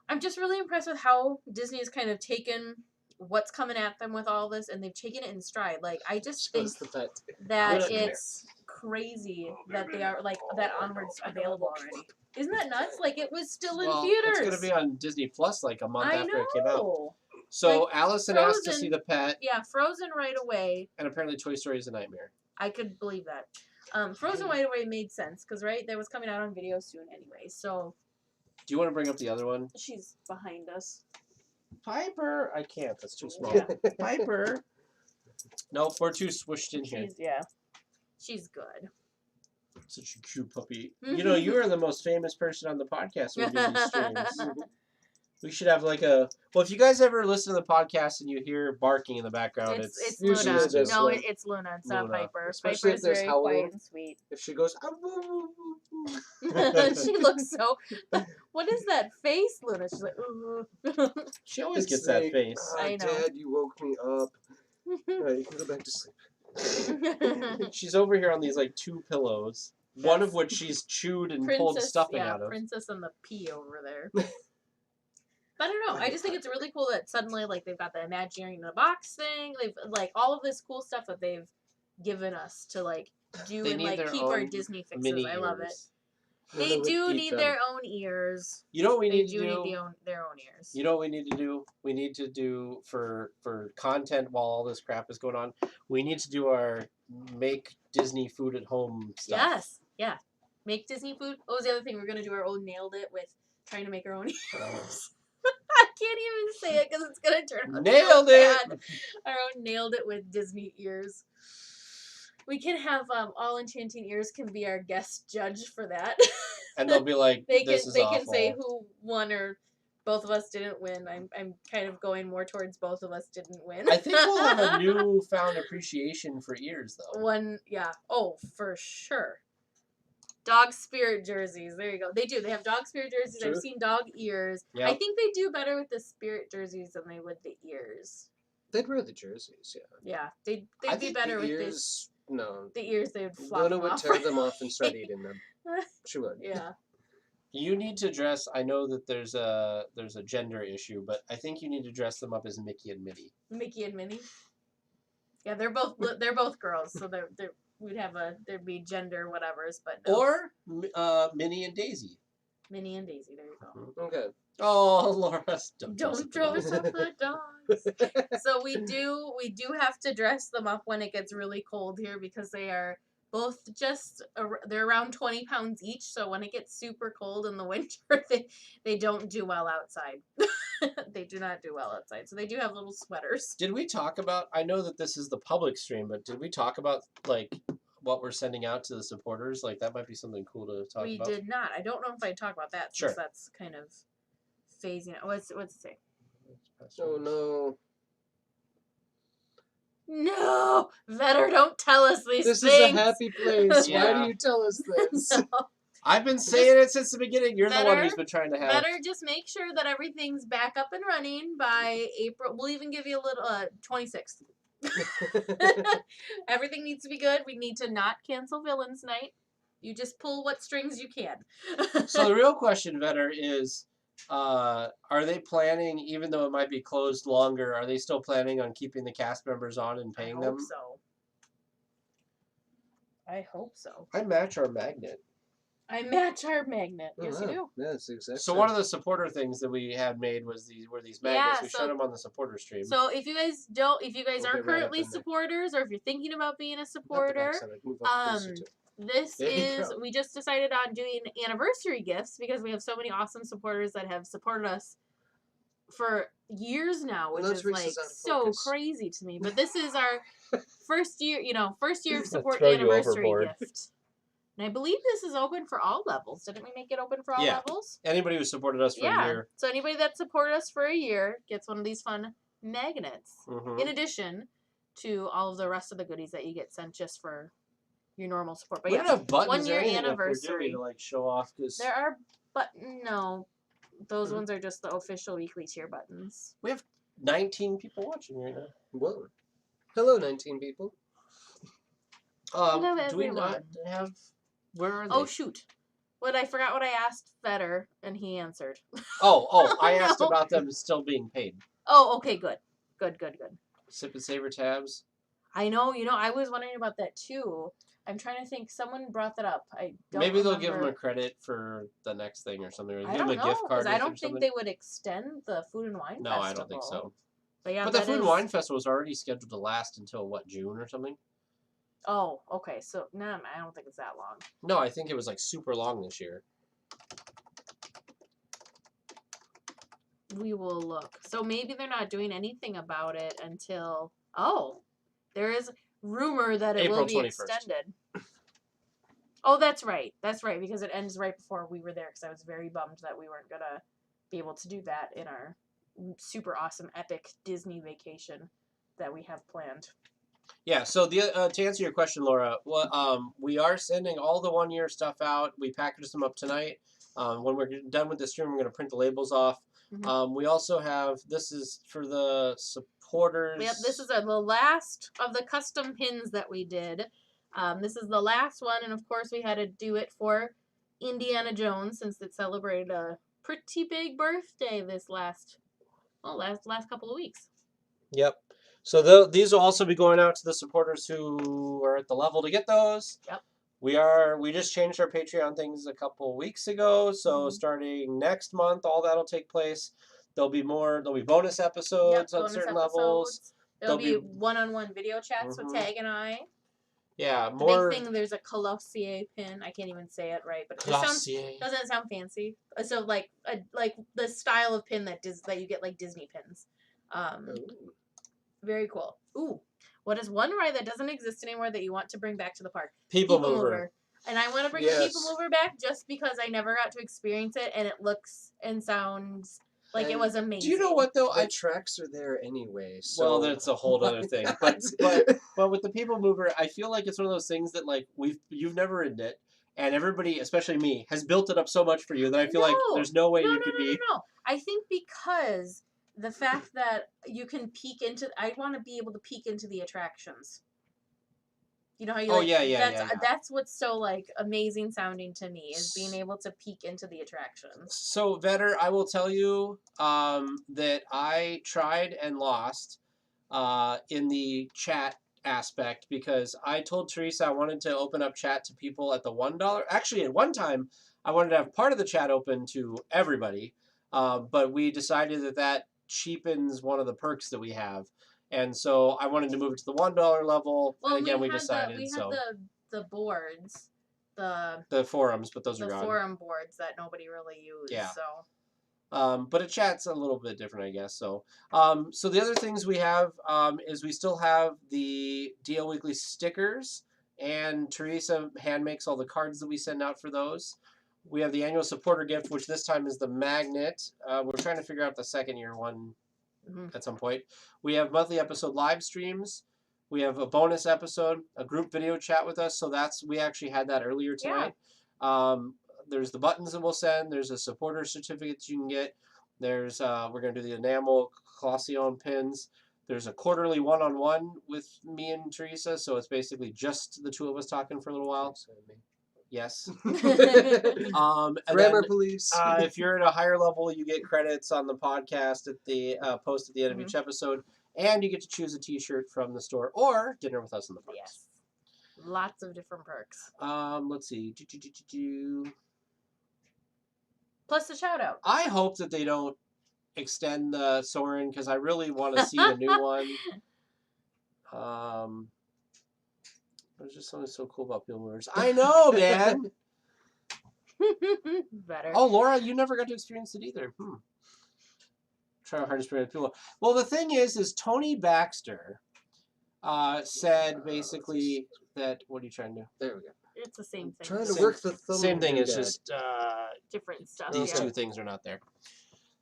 I'm just really impressed with how Disney has kind of taken what's coming at them with all this, and they've taken it in stride. Like I just think Shows the pet. that Look in there. it's crazy that they are like that Onward's available already. Isn't that nuts? Like it was still in Well, theaters. it's going to be on Disney Plus like a month I after it came out. know. So Like, Allison asked to Frozen- see the pet, Yeah, Frozen right away. and apparently Toy Story is a nightmare. I could believe that. Frozen right away made sense because right, that was coming out on video soon anyway. So Do you want to bring up the other one? she's behind us. Piper. I can't. That's too small. Yeah. Piper. Nope, we're too swished in here. She's good. Such a cute puppy. You know, you are the most famous person on the podcast when we do these streams. We should have like a. Well, if you guys ever listen to the podcast and you hear barking in the background, It's usually Luna. just No, like it's Luna. It's not Luna. Piper. Especially Piper's if there's very howling. quiet and sweet. If she goes, She looks so. What is that face, Luna? She's like, ooh. she always it's gets that like, face. "Oh, I know. Dad, you woke me up. All right, you can go back to sleep. She's over here on these like two pillows, one of Yes. which she's chewed and pulled stuffing out of. Princess and the Pea over there. But I don't know. I just think it's really cool that suddenly, like, they've got the Imagineering in the Box thing. They've like all of this cool stuff that they've given us to like do They and need like their keep our own Disney fixes. Mini I love it. ears. They Luna would do eat need them. their own ears. You know what we They need to do do? need their own ears. You know what we need to do? We need to do for content while all this crap is going on. We need to do our make Disney food at home stuff. Yes. Yeah. Make Disney food. What was the other thing? We're gonna do our own Nailed It with trying to make our own ears. I can't even say it because it's gonna turn out Nailed so it! bad. Our own Nailed It with Disney ears. We can have All Enchanting Ears can be our guest judge for that. And they'll be like, they this can is they awful. can say who won or both of us didn't win. I'm kind of going more towards both of us didn't win. I think we'll have a newfound appreciation for ears, though. One, yeah. Oh, for sure. Dog spirit jerseys. There you go. They do. They have dog spirit jerseys. True. I've seen dog ears. Yep. I think they do better with the spirit jerseys than they would the ears. They'd wear the jerseys, yeah. Yeah, they'd I be think better the with ears, no. the ears. They would flop Luna them would off. tear them off and start eating them. She would. Yeah. You need to dress. I know that there's a gender issue, but I think you need to dress them up as Mickey and Minnie. Mickey and Minnie. Yeah, they're both girls, so there'd be gender whatevers, but no. Or Minnie and Daisy. Minnie and Daisy. There you go. Okay. Oh, Laura, Don't dress up the dogs. So we do have to dress them up when it gets really cold here because they are both they're around 20 pounds each. So when it gets super cold in the winter, they don't do well outside. They do not do well outside. So they do have little sweaters. Did we talk about? I know that this is the public stream, but did we talk about like what we're sending out to the supporters? Like that might be something cool to talk about. We did not. I don't know if I talk about that since that's kind of phasing out. What's it say? Oh no. No, Vetter, don't tell us these This things. is a happy place. Yeah. Why do you tell us this? No. I've been saying it since the beginning. You're the one who's been trying to have. Better just make sure that everything's back up and running by April. We'll even give you a little 26th. Everything needs to be good. We need to not cancel Villains Night. You just pull what strings you can. So the real question, Vetter, is are they planning, even though it might be closed longer, are they still planning on keeping the cast members on and paying them? I hope so. I match our magnet. I match our magnet. Yes, you do. Yes, exactly. So one of the supporter things that we had made was these magnets. We showed them on the supporter stream. So if you guys are currently supporters, or if you're thinking about being a supporter, we just decided on doing anniversary gifts because we have so many awesome supporters that have supported us for years now, which is like so crazy to me. But this is our first year of support anniversary gift. And I believe this is open for all levels. Didn't we make it open for all levels? Anybody who supported us for a year. So anybody that supported us for a year gets one of these fun magnets. In addition to all of the rest of the goodies that you get sent just for your normal support. But we don't have buttons 1 year anniversary to like show off because there are those ones are just the official weekly cheer buttons. We have 19 people watching right now. Whoa. Hello, 19 people. Hello, do we not have? Where are they? Oh shoot! I forgot what I asked Vetter, and he answered. I asked about them still being paid. Oh, okay, good. Sip and Savor tabs. I know. I was wondering about that too. I'm trying to think. Someone brought that up. I don't. Maybe they'll give them a credit for the next thing or something. Or I don't know because I don't think they would extend the Food and Wine Festival. No, I don't think so. But yeah, the Food and Wine Festival was already scheduled to last until June or something. Oh, okay. So no, I don't think it's that long. No, I think it was like super long this year. We will look. So maybe they're not doing anything about it until there is rumor that it April will be 21st. extended. Oh, that's right. That's right because it ends right before we were there because I was very bummed that we weren't gonna be able to do that in our super awesome epic Disney vacation that we have planned. Yeah, so to answer your question, Laura, we are sending all the 1 year stuff out. We packaged them up tonight. When we're done with the stream, we're going to print the labels off. We also have, this is for the supporters. Yep, this is the last of the custom pins that we did. This is the last one, and of course we had to do it for Indiana Jones since it celebrated a pretty big birthday this last couple of weeks. Yep. So these will also be going out to the supporters who are at the level to get those. Yep. We just changed our Patreon things a couple weeks ago. So starting next month, all that'll take place. There'll be bonus episodes on certain levels. There'll be one-on-one video chats with Tag and I. Yeah, more. The big thing, there's a Colossier pin. I can't even say it right, but it doesn't sound fancy. So like the style of pin that you get like Disney pins. Very cool. Ooh, what is one ride that doesn't exist anymore that you want to bring back to the park? People Mover. And I want to bring the People Mover back just because I never got to experience it, and it looks and sounds like it was amazing. Do you know what though? The tracks are there anyway. So well, that's a whole other thing. But with the People Mover, I feel like it's one of those things that like you've never ridden it, and everybody, especially me, has built it up so much for you that I feel like there's no way you could be. No. I think because the fact that you can peek into, I want to be able to peek into the attractions. You know how you that's what's so like amazing sounding to me is being able to peek into the attractions. So Vetter, I will tell you that I tried and lost in the chat aspect because I told Teresa I wanted to open up chat to people at the $1. Actually, at one time I wanted to have part of the chat open to everybody, but we decided that cheapens one of the perks that we have. And so I wanted to move it to the $1 level. Well, and again, we had decided. we had the boards, the forums, but those are the gone. forum boards that nobody really used. Yeah. So. But a chat's a little bit different, I guess. So, so the other things we have is we still have the DL Weekly stickers, and Teresa hand makes all the cards that we send out for those. We have the annual supporter gift, which this time is the magnet. We're trying to figure out the second year one at some point. We have monthly episode live streams. We have a bonus episode, a group video chat with us. So we actually had that earlier tonight. Yeah. There's the buttons that we'll send. There's a supporter certificate that you can get. There's we're going to do the enamel Colossione pins. There's a quarterly one-on-one with me and Teresa. So it's basically just the two of us talking for a little while. Yes. Grammar police. If you're at a higher level, you get credits on the podcast at the post at the end of each episode, and you get to choose a T-shirt from the store or dinner with us in the parks. Yes. Lots of different perks. Let's see. Plus the shout out. I hope that they don't extend the Soren because I really want to see a new one. There's just something so cool about Bill Moors. I know, man. Better. Oh, Laura, you never got to experience it either. Try hard to experience people. Well, the thing is Tony Baxter said basically that. What are you trying to do? There we go. It's the same thing. Trying to work the thumb. Same thing. It's just different stuff. These two things are not there.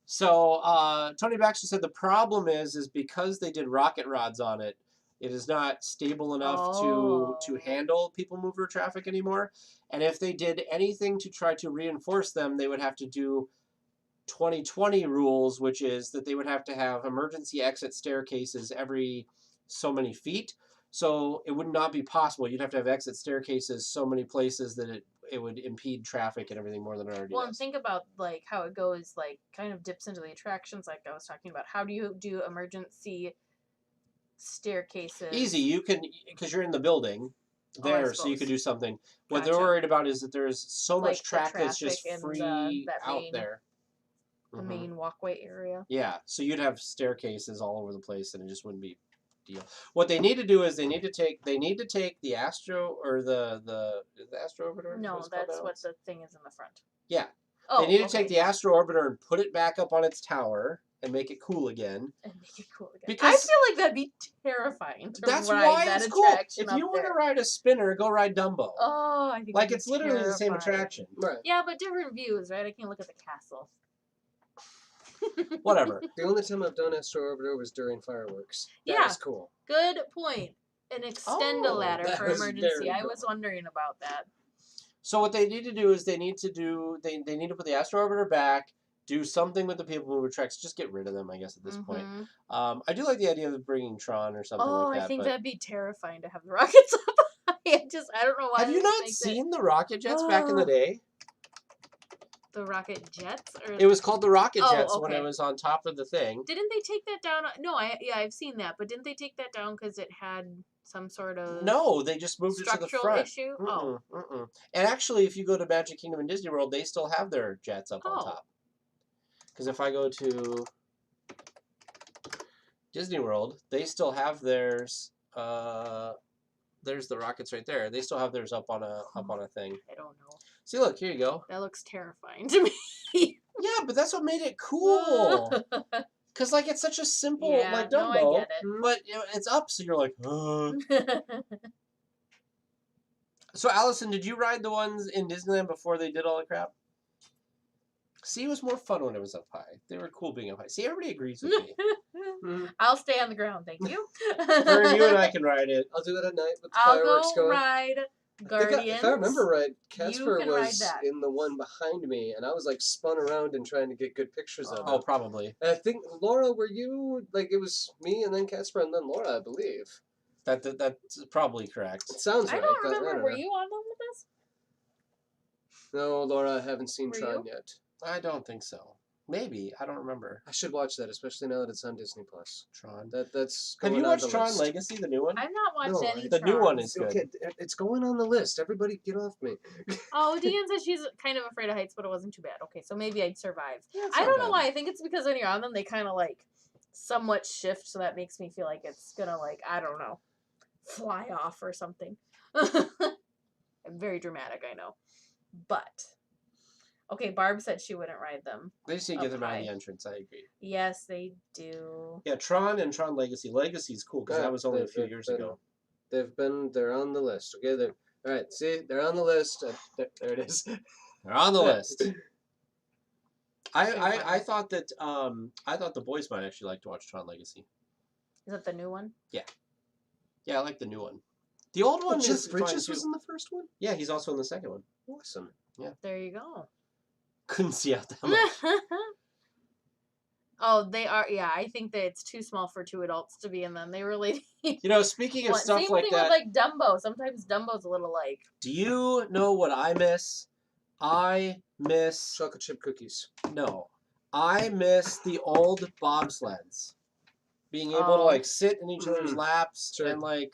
So Tony Baxter said the problem is because they did rocket rods on it. It is not stable enough to handle people mover traffic anymore. And if they did anything to try to reinforce them, they would have to do 2020 rules, which is that they would have to have emergency exit staircases every so many feet. So it would not be possible. You'd have to have exit staircases so many places that it would impede traffic and everything more than it already Well, does. and think about like how it goes, like kind of dips into the attractions like I was talking about. How do you do emergency staircases? Easy. You can, because you're in the building there, so you could do something. What they're worried about is that there's so much traffic that's just free out there. The main walkway area. Yeah, so you'd have staircases all over the place, and it just wouldn't be deal. What they need to do is they need to take the Astro or the Astro Orbiter. No, that's what the thing is in the front. Yeah. Oh, they need to take the Astro Orbiter and put it back up on its tower and make it cool again. Because I feel like that'd be terrifying to that's ride why that it's cool. If you want to ride a spinner, go ride Dumbo. Oh, I think like it's literally the same attraction. Right. Yeah, but different views, right? I can look at the castle. Whatever. The only time I've done Astro Orbiter was during fireworks. That was cool. Good point. An extend a ladder for emergency. I was wondering about that. So what they need to do is they need to put the Astro Orbiter back, do something with the people mover tracks, just get rid of them, I guess, at this point. I do like the idea of bringing Tron or something like that. Oh, I think that'd be terrifying to have the rockets up. I don't know why. Have you not seen the rocket jets back in the day? The rocket jets? Or... It was called the rocket jets when it was on top of the thing. Didn't they take that down? No, I've seen that, but didn't they take that down because it had some sort of No, they just moved it to the front. Issue? And actually, if you go to Magic Kingdom and Disney World, they still have their jets up on top. Because if I go to Disney World, they still have theirs. There's the rockets right there. They still have theirs up on a thing. I don't know. See, look, here you go. That looks terrifying to me. Yeah, but that's what made it cool. Because, like, it's such a simple, like, Dumbo. No, I get it. But it's up, so you're like, So, Allison, did you ride the ones in Disneyland before they did all the crap? See, it was more fun when it was up high. They were cool being up high. See, everybody agrees with me. I'll stay on the ground, thank you. Vern, you and I can ride it. I'll do it at night with the fireworks going. Ride Guardians. If I remember right, Casper was in the one behind me, and I was like spun around and trying to get good pictures of it. Oh, probably. And I think, Laura, were you, like, it was me and then Casper and then Laura, I believe. That's probably correct. It sounds right. I don't remember. Were you on one with us? No, Laura, I haven't seen Tron yet. I don't think so. Maybe. I don't remember. I should watch that, especially now that it's on Disney Plus. Tron. That's. Have going you on watched the Tron list. Legacy, the new one? I've not watched No, any. The new one Trons. is good. Okay, it's going on the list. Everybody, get off me. Oh, Deanne says she's kind of afraid of heights, but it wasn't too bad. Okay, so maybe I'd survive. Yeah, it's I not don't know bad. why. I think it's because when you're on them, they kind of like somewhat shift, so that makes me feel like it's gonna like I don't know, fly off or something. I'm very dramatic, I know, but okay. Barb said she wouldn't ride them. They just need to Up get them out of high. the entrance. I agree. Yes, they do. Yeah, Tron and Tron Legacy. Legacy's cool because that was only a few years ago. They're on the list. Okay, all right. See, they're on the list. There it is. They're on the list. So I thought that I thought the boys might actually like to watch Tron Legacy. Is that the new one? Yeah, I like the new one. The old one is Jeff fine Bridges too. was in the first one. Yeah, he's also in the second one. Awesome. There you go. Couldn't see out that much. Oh, they are. Yeah, I think that it's too small for two adults to be in them. They really. You know, speaking of stuff Same like thing that, with like Dumbo. Sometimes Dumbo's a little like. do you know what I miss? I miss Chocolate chip cookies. no. I miss the old bobsleds. Being able to Oh. like sit in each other's laps Sure. and like.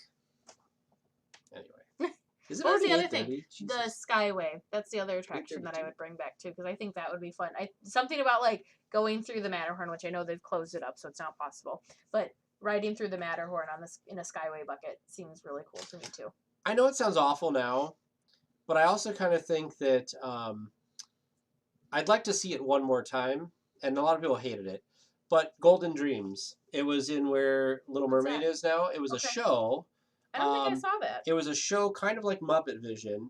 Anyway, is it What was the already other thing? 8:30? The Jesus. Skyway. That's the other attraction that I would bring back too, because I think that would be fun. Something about like going through the Matterhorn, which I know they've closed it up, so it's not possible. But riding through the Matterhorn on this in a Skyway bucket seems really cool to me too. I know it sounds awful now, but I also kind of think that I'd like to see it one more time, and a lot of people hated it. But Golden Dreams, it was in where Little What's Mermaid that? is now. It was Okay. a show. I don't think I saw that. It was a show kind of like Muppet Vision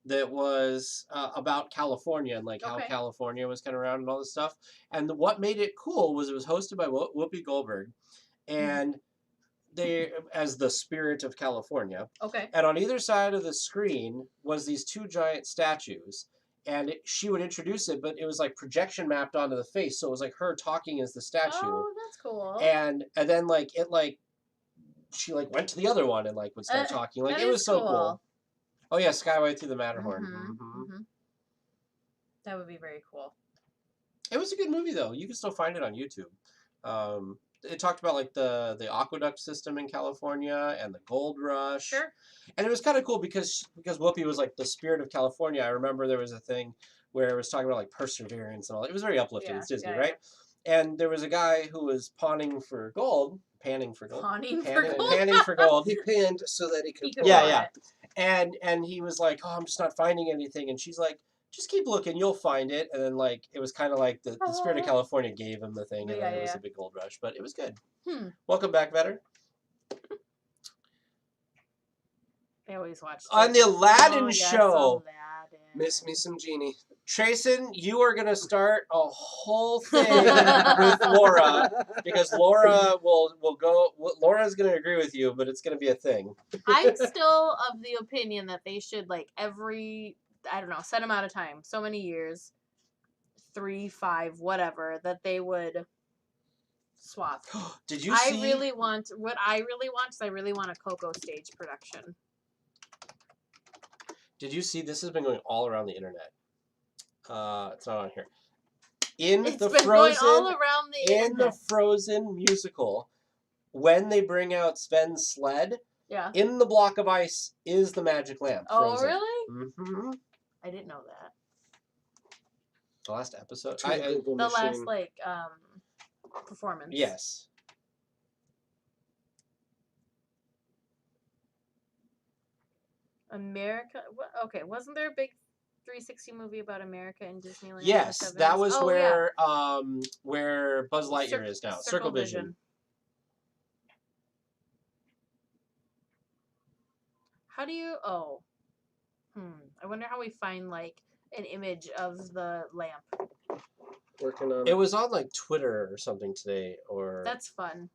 that was about California and like how Okay. California was kind of around and all this stuff. And what made it cool was it was hosted by Whoopi Goldberg, and they as the spirit of California. Okay. And on either side of the screen was these two giant statues. And she would introduce it, but it was like projection mapped onto the face, so it was like her talking as the statue. Oh, that's cool. And then like it like she like went to the other one and like would start talking. Like that it was is so cool. cool. Oh yeah, Skyway through the Matterhorn. That would be very cool. It was a good movie though. You can still find it on YouTube. It talked about like the aqueduct system in California and the gold rush. Sure. And it was kind of cool because Whoopi was like the spirit of California. I remember there was a thing where it was talking about like perseverance and all. It was very uplifting. Yeah, It's Disney, yeah, right? And there was a guy who was panning for gold. Panning for gold. Panning for gold. He panned so that he could. Yeah. And he was like, "Oh, I'm just not finding anything." And she's like, "Just keep looking, you'll find it." And then like it was kind of like the spirit of California gave him the thing, and then it was a big gold rush. But it was good. Welcome back, Vetter. I always watch on the Aladdin show. Aladdin. Miss me some Genie. Trayson, you are gonna start a whole thing with Laura because Laura will go. Laura's gonna agree with you, but it's gonna be a thing. I'm still of the opinion that they should like every set amount of time, so many years, 3, 5, whatever, that they would swap. Did you see? I really want a Coco stage production. Did you see? This has been going all around the internet. It's not on here. It's been going all around the internet. In the Frozen musical, when they bring out Sven's sled, in the block of ice is the magic lamp. Frozen. Oh, really? Mm-hmm. I didn't know that. The last episode? The last, performance. Yes. America? Okay, wasn't there a big 360 movie about America and Disneyland? Yes, that was where Buzz Lightyear is now. Circle Vision. How do you? I wonder how we find like an image of the lamp. Working on it. Was on like Twitter or something today, or that's fun.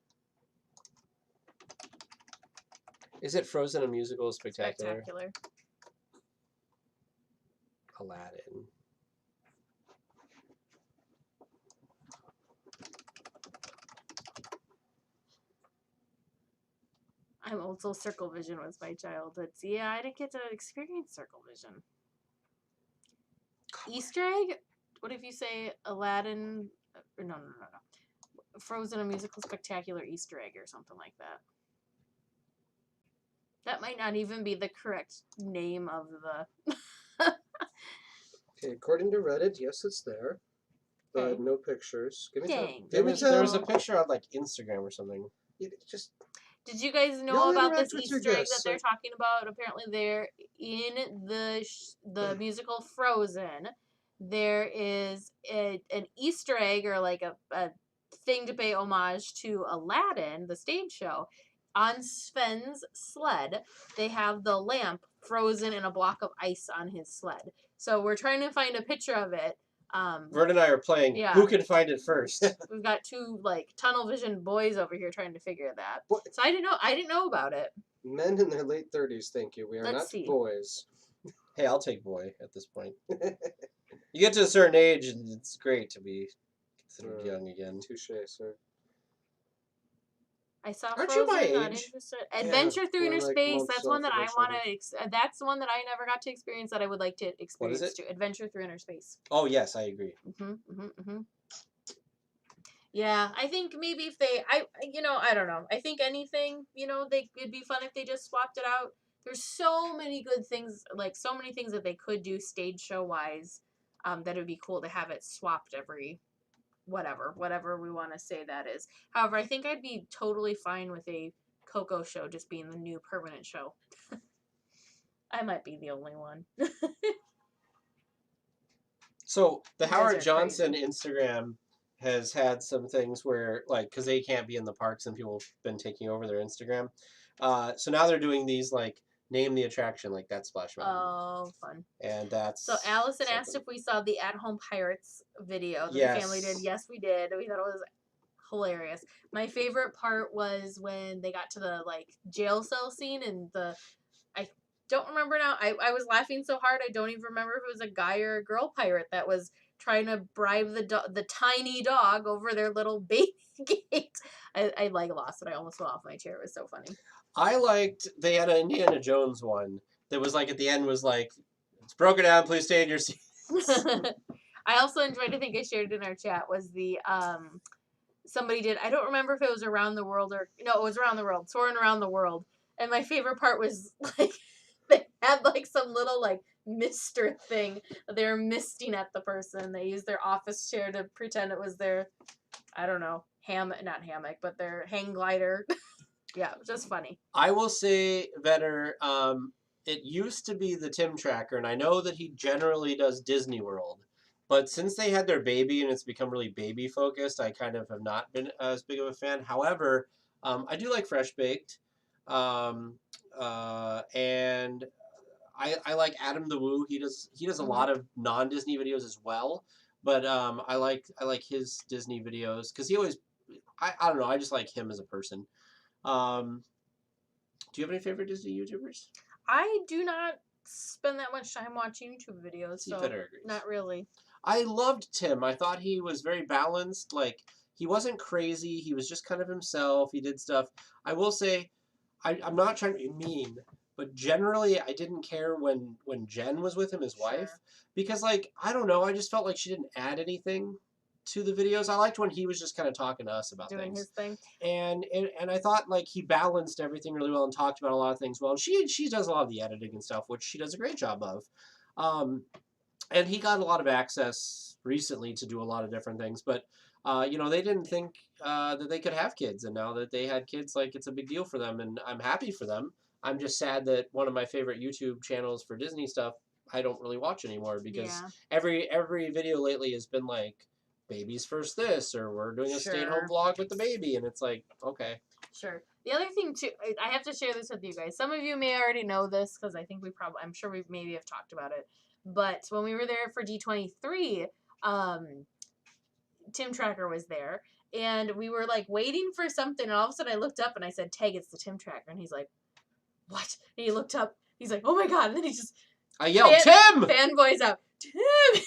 Is it Frozen a musical spectacular? Aladdin. I'm also Circle Vision was my childhood. So yeah, I didn't get to experience Circle Vision. Easter egg? What if you say Aladdin no. Frozen, a musical spectacular Easter egg or something like that. That might not even be the correct name of the... Okay, according to Reddit, yes, it's there. But Okay. no pictures. Give me time. Dang. There was a picture on like Instagram or something. Just Did you guys know Y'all about interact this with your Easter egg that guests, they're talking about? Apparently, they're in the musical Frozen. There is an Easter egg or like a thing to pay homage to Aladdin, the stage show. On Sven's sled, they have the lamp frozen in a block of ice on his sled. So we're trying to find a picture of it. Vern and I are playing. Yeah. Who can find it first? We've got two like tunnel vision boys over here trying to figure that. What? So I didn't know about it. men in their late 30s, thank you. We are Let's not see. boys. Hey, I'll take boy at this point. You get to a certain age, and it's great to be considered young again. Touche, sir. I saw Aren't you Frozen. my Not age? interested. Adventure Through we're Inner like Space. months That's one that off I of each want other. to. That's the one that I never got to experience that I would like to experience. it? Too. Adventure Through Inner Space. Oh yes, I agree. Yeah, I think maybe if they, I don't know. I think anything, it'd be fun if they just swapped it out. There's so many good things, like so many things that they could do stage show wise, that it would be cool to have it swapped every, whatever we want to say that is. However, I think I'd be totally fine with a Coco show just being the new permanent show. I might be the only one. So the You guys Howard are Johnson Instagram has had some things where, like, because they can't be in the parks and people have been taking over their Instagram. So now they're doing these, like, name the attraction, like that Splash Mountain. Oh, fun. And that's... So Allison asked something. if we saw the At Home Pirates video that Yes. the family did. Yes, we did. We thought it was hilarious. My favorite part was when they got to the, like, jail cell scene and I don't remember now. I was laughing so hard I don't even remember if it was a guy or a girl pirate that was trying to bribe the tiny dog over their little baby gate. I like lost it. I almost fell off my chair. It was so funny. I liked, they had an Indiana Jones one that was like, at the end was like, it's broken down, please stay in your seat. I also enjoyed, I think I shared it in our chat, was the, somebody did, I don't remember if it was Around the World or, no, it was Around the World, Soaring Around the World. And my favorite part was, like, they had, like, some little, like, mister thing. They were misting at the person. They used their office chair to pretend it was their, I don't know, not hammock, but their hang glider. Yeah, just funny. I will say, Vetter, it used to be the Tim Tracker, and I know that he generally does Disney World. But since they had their baby and it's become really baby focused, I kind of have not been as big of a fan. However, I do like Fresh Baked. And I like Adam the Woo. He does a lot of non-Disney videos as well. But I like his Disney videos because he always, I don't know, I just like him as a person. Do you have any favorite Disney YouTubers? I do not spend that much time watching YouTube videos, so not really. I loved Tim. I thought he was very balanced. Like, he wasn't crazy. He was just kind of himself. He did stuff. I will say, I'm not trying to be mean, but generally I didn't care when Jen was with him, his wife, because, like, I don't know, I just felt like she didn't add anything to the videos. I liked when he was just kind of talking to us about doing things. His thing. And I thought, like, he balanced everything really well and talked about a lot of things well. And she does a lot of the editing and stuff, which she does a great job of. And he got a lot of access recently to do a lot of different things. But, they didn't think that they could have kids. And now that they had kids, like, it's a big deal for them. And I'm happy for them. I'm just sad that one of my favorite YouTube channels for Disney stuff, I don't really watch anymore. Because every video lately has been, like, baby's first this, or we're doing a stay-at-home vlog with the baby. And it's like, okay. Sure. The other thing, too, I have to share this with you guys. Some of you may already know this because I think I'm sure we maybe have talked about it. But when we were there for D23, Tim Tracker was there, and we were, like, waiting for something, and all of a sudden I looked up and I said, Tag, it's the Tim Tracker. And he's like, what? And he looked up, he's like, oh my God. And then he just... I yelled, Tim! Fanboys out, Tim!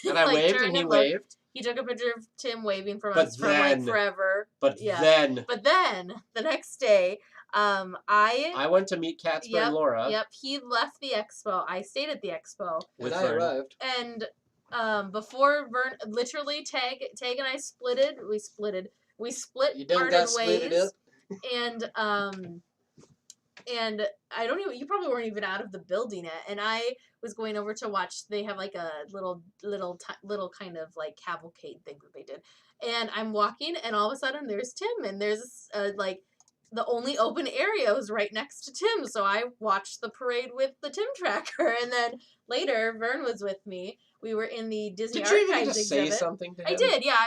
And I waved and he waved. He took a picture of Tim waving from us from, like, forever. But then, the next day, I went to meet Casper and Laura. Yep, he left the expo. I stayed at the expo. And I arrived. And before Vern, literally Tag and I splitted. We split, You done parted got splitted ways, up? and I don't even. You probably weren't even out of the building yet. And I was going over to watch. They have like a little kind of like cavalcade thing that they did. And I'm walking, and all of a sudden there's Tim, and there's like the only open area was right next to Tim. So I watched the parade with the Tim tracker, and then later Vern was with me. We were in the Disney Did you even Archives just say exhibit. something to him? I did, yeah.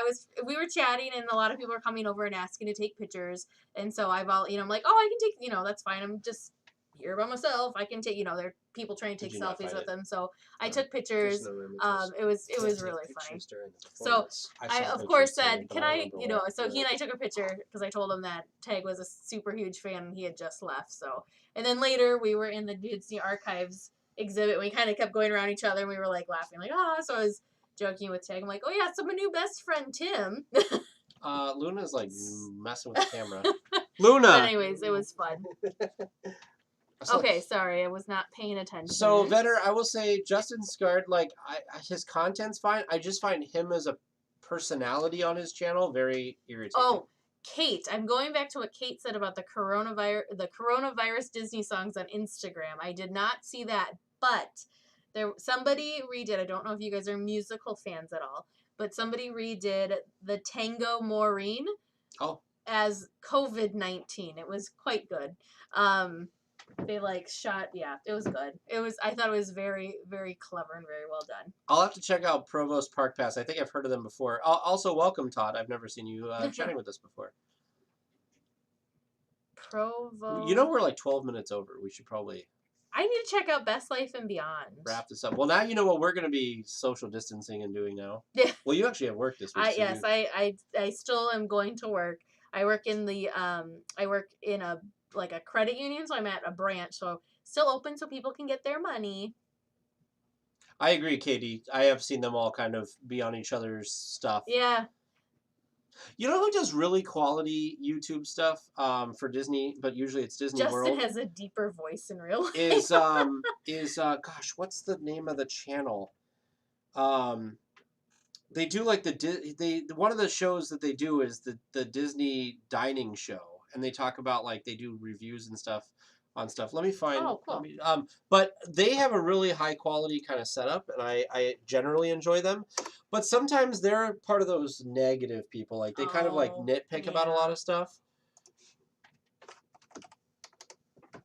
We were chatting, and a lot of people were coming over and asking to take pictures. And so I'm like, oh, I can take, that's fine. I'm just here by myself. I can take, there are people trying to take selfies with them. So I took pictures. It was really funny. So I of course said, can I, so he and I took a picture because I told him that Tag was a super huge fan and he had just left. So, and then later we were in the Disney Archives exhibit. And we kind of kept going around each other and we were like laughing, like, so I was joking with Tag. I'm like, oh yeah, so my new best friend Tim. Luna's like messing with the camera. Luna. But anyways, it was fun. Okay, sorry, I was not paying attention. So Vetter, I will say Justin Scard, like his content's fine. I just find him as a personality on his channel very irritating. Oh, Kate, I'm going back to what Kate said about the coronavirus Disney songs on Instagram. I did not see that, but somebody redid. I don't know if you guys are musical fans at all, but somebody redid the Tango Maureen. As COVID-19. It was quite good. They shot, it was good. I thought it was very, very clever and very well done. I'll have to check out Provost Park Pass. I think I've heard of them before. Also, welcome, Todd. I've never seen you chatting with us before. Provost. We're like 12 minutes over. We should probably... I need to check out Best Life and Beyond. Wrap this up. Well, now you know what we're going to be social distancing and doing now. Yeah. Well, you actually have work this week. Yes, I still am going to work. I work in a credit union, so I'm at a branch, so still open so people can get their money. I agree, Katie. I have seen them all kind of be on each other's stuff. Yeah. You know who does really quality YouTube stuff for Disney, but usually it's Disney World? Justin has a deeper voice in real life. Gosh, what's the name of the channel? They do like one of the shows that they do is the Disney dining show, and they talk about they do reviews and stuff on stuff. Let me find. Oh, cool. But they have a really high quality kind of setup, and I generally enjoy them. But sometimes they're part of those negative people, they kind of nitpick about a lot of stuff.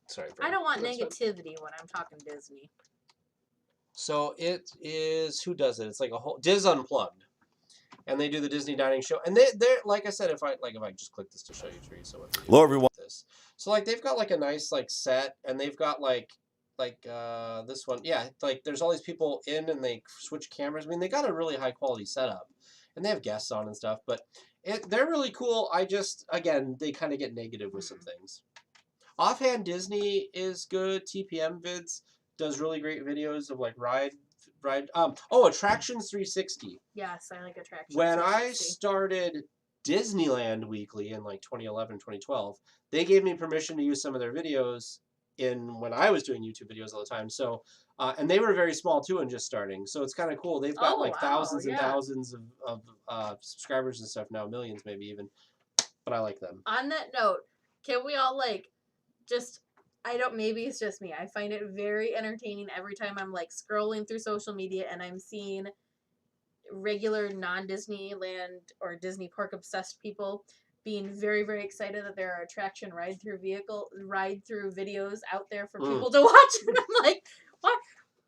Sorry. I don't want negativity when I'm talking Disney. So it is, who does it? It's like a whole Diz Unplugged, and they do the Disney dining show. And they're like I said, if I just click this to show you, Teresa, what they do. Hello, everyone. This. So they've got a nice set, and they've got this one, there's all these people in, and they switch cameras. I mean, they got a really high quality setup, and they have guests on and stuff. But they're really cool. Again, they kind of get negative with some things. Offhand Disney is good. TPM Vids does really great videos of ride. Attractions 360. Yes, I like Attractions. When I started Disneyland Weekly in 2011, 2012, they gave me permission to use some of their videos when I was doing YouTube videos all the time. So, and they were very small too and just starting. So it's kind of cool. They've got thousands and thousands of subscribers and stuff now, millions maybe even. But I like them. On that note, can we all maybe it's just me. I find it very entertaining every time I'm scrolling through social media and I'm seeing regular non-Disneyland or Disney park obsessed people being very, very excited that there are attraction ride-through videos out there for people to watch. And I'm like, what?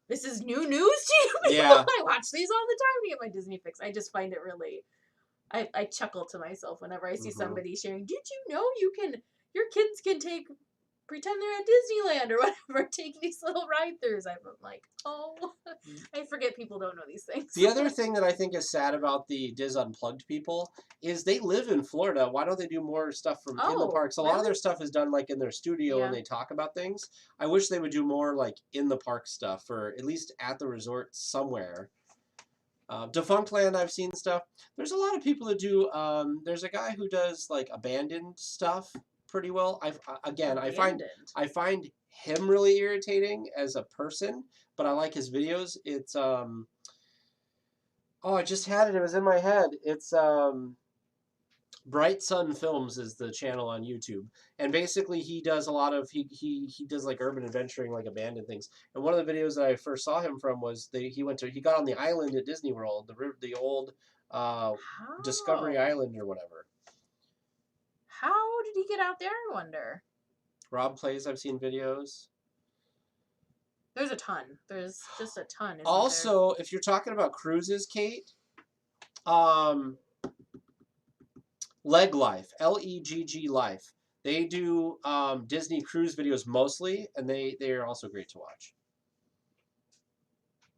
This is new news to you? Yeah. I watch these all the time to get my Disney fix. I just find it really... I chuckle to myself whenever I see somebody sharing, did you know your kids can pretend they're at Disneyland or whatever, take these little ride-throughs. I'm like, I forget people don't know these things. The other thing that I think is sad about the Diz Unplugged people is they live in Florida. Why don't they do more stuff from in the parks? A lot of their stuff is done in their studio and they talk about things. I wish they would do more in the park stuff, or at least at the resort somewhere. Defunctland, I've seen stuff. There's a lot of people that do. There's a guy who does abandoned stuff pretty well. I find him really irritating as a person, but I like his videos. It's Oh, I just had it. It was in my head. It's Bright Sun Films is the channel on YouTube, and basically he does a lot of he does like urban adventuring, like abandoned things. And one of the videos that I first saw him from was he got on the island at Disney World, the old Discovery How? Island or whatever. How did he get out there, I wonder? Rob Plays, I've seen videos. There's a ton. There's just a ton. Isn't Also, if you're talking about cruises, Kate, Leg Life, Legg Life. They do Disney cruise videos mostly, and they are also great to watch.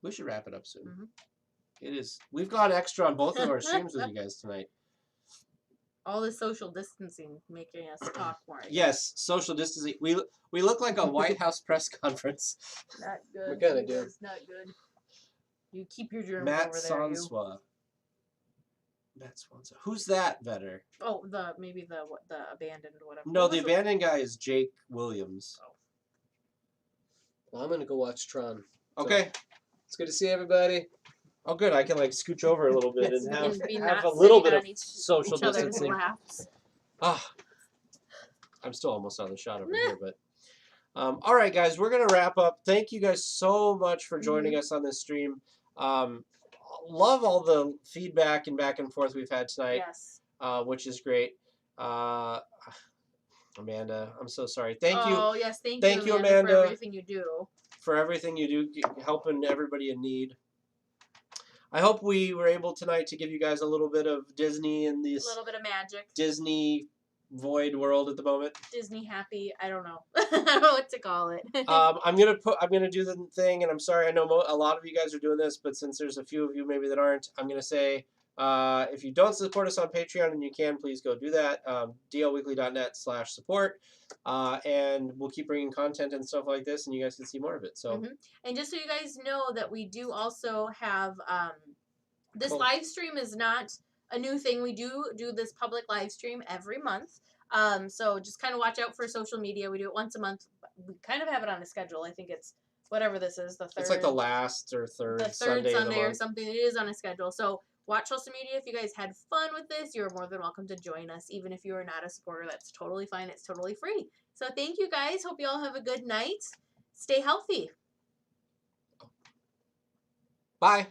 We should wrap it up soon. Mhm. It is. We've gone extra on both of our streams with you guys tonight. All the social distancing making us talk more. Yes, social distancing. We look like a White House press conference. Not good. We kinda do. It's not good. You keep your germs Matt over there. You. Sanswa. Matt Swanson. Who's that better? Oh, maybe the abandoned whatever. No, What the was abandoned guy is Jake Williams. Well, I'm gonna go watch Tron. So, Okay. it's good to see everybody. Oh, good. I can like scooch over a little bit Yes, and We have can be have not a little sitting bit of on social each other's distancing. laps. Ah, I'm still almost on the shot over here, but all right, guys, we're gonna wrap up. Thank you guys so much for joining us on this stream. Love all the feedback and back and forth we've had tonight, Yes. which is great. Amanda, I'm so sorry. Thank you. Oh yes, thank you, you, Amanda, for everything you do. for everything you do, helping everybody in need. I hope we were able tonight to give you guys a little bit of Disney in A this little bit of magic. Disney void world at the moment. Disney happy. I don't know. I don't know what to call it. I'm gonna do the thing, and I'm sorry. I know a lot of you guys are doing this, but since there's a few of you maybe that aren't, I'm gonna say if you don't support us on Patreon and you can, please go do that. DLWeekly.net/support, and we'll keep bringing content and stuff like this, and you guys can see more of it. So. And just so you guys know that we do also have this Cool. live stream is not a new thing. We do this public live stream every month. So just kind of watch out for social media. We do it once a month. We kind of have it on a schedule. I think it's whatever this is, the third. It's like the last or third Sunday of the Sunday or month. something. It is on a schedule. So watch social media. If you guys had fun with this, you're more than welcome to join us. Even if you are not a supporter, that's totally fine. It's totally free. So thank you guys. Hope you all have a good night. Stay healthy. Bye.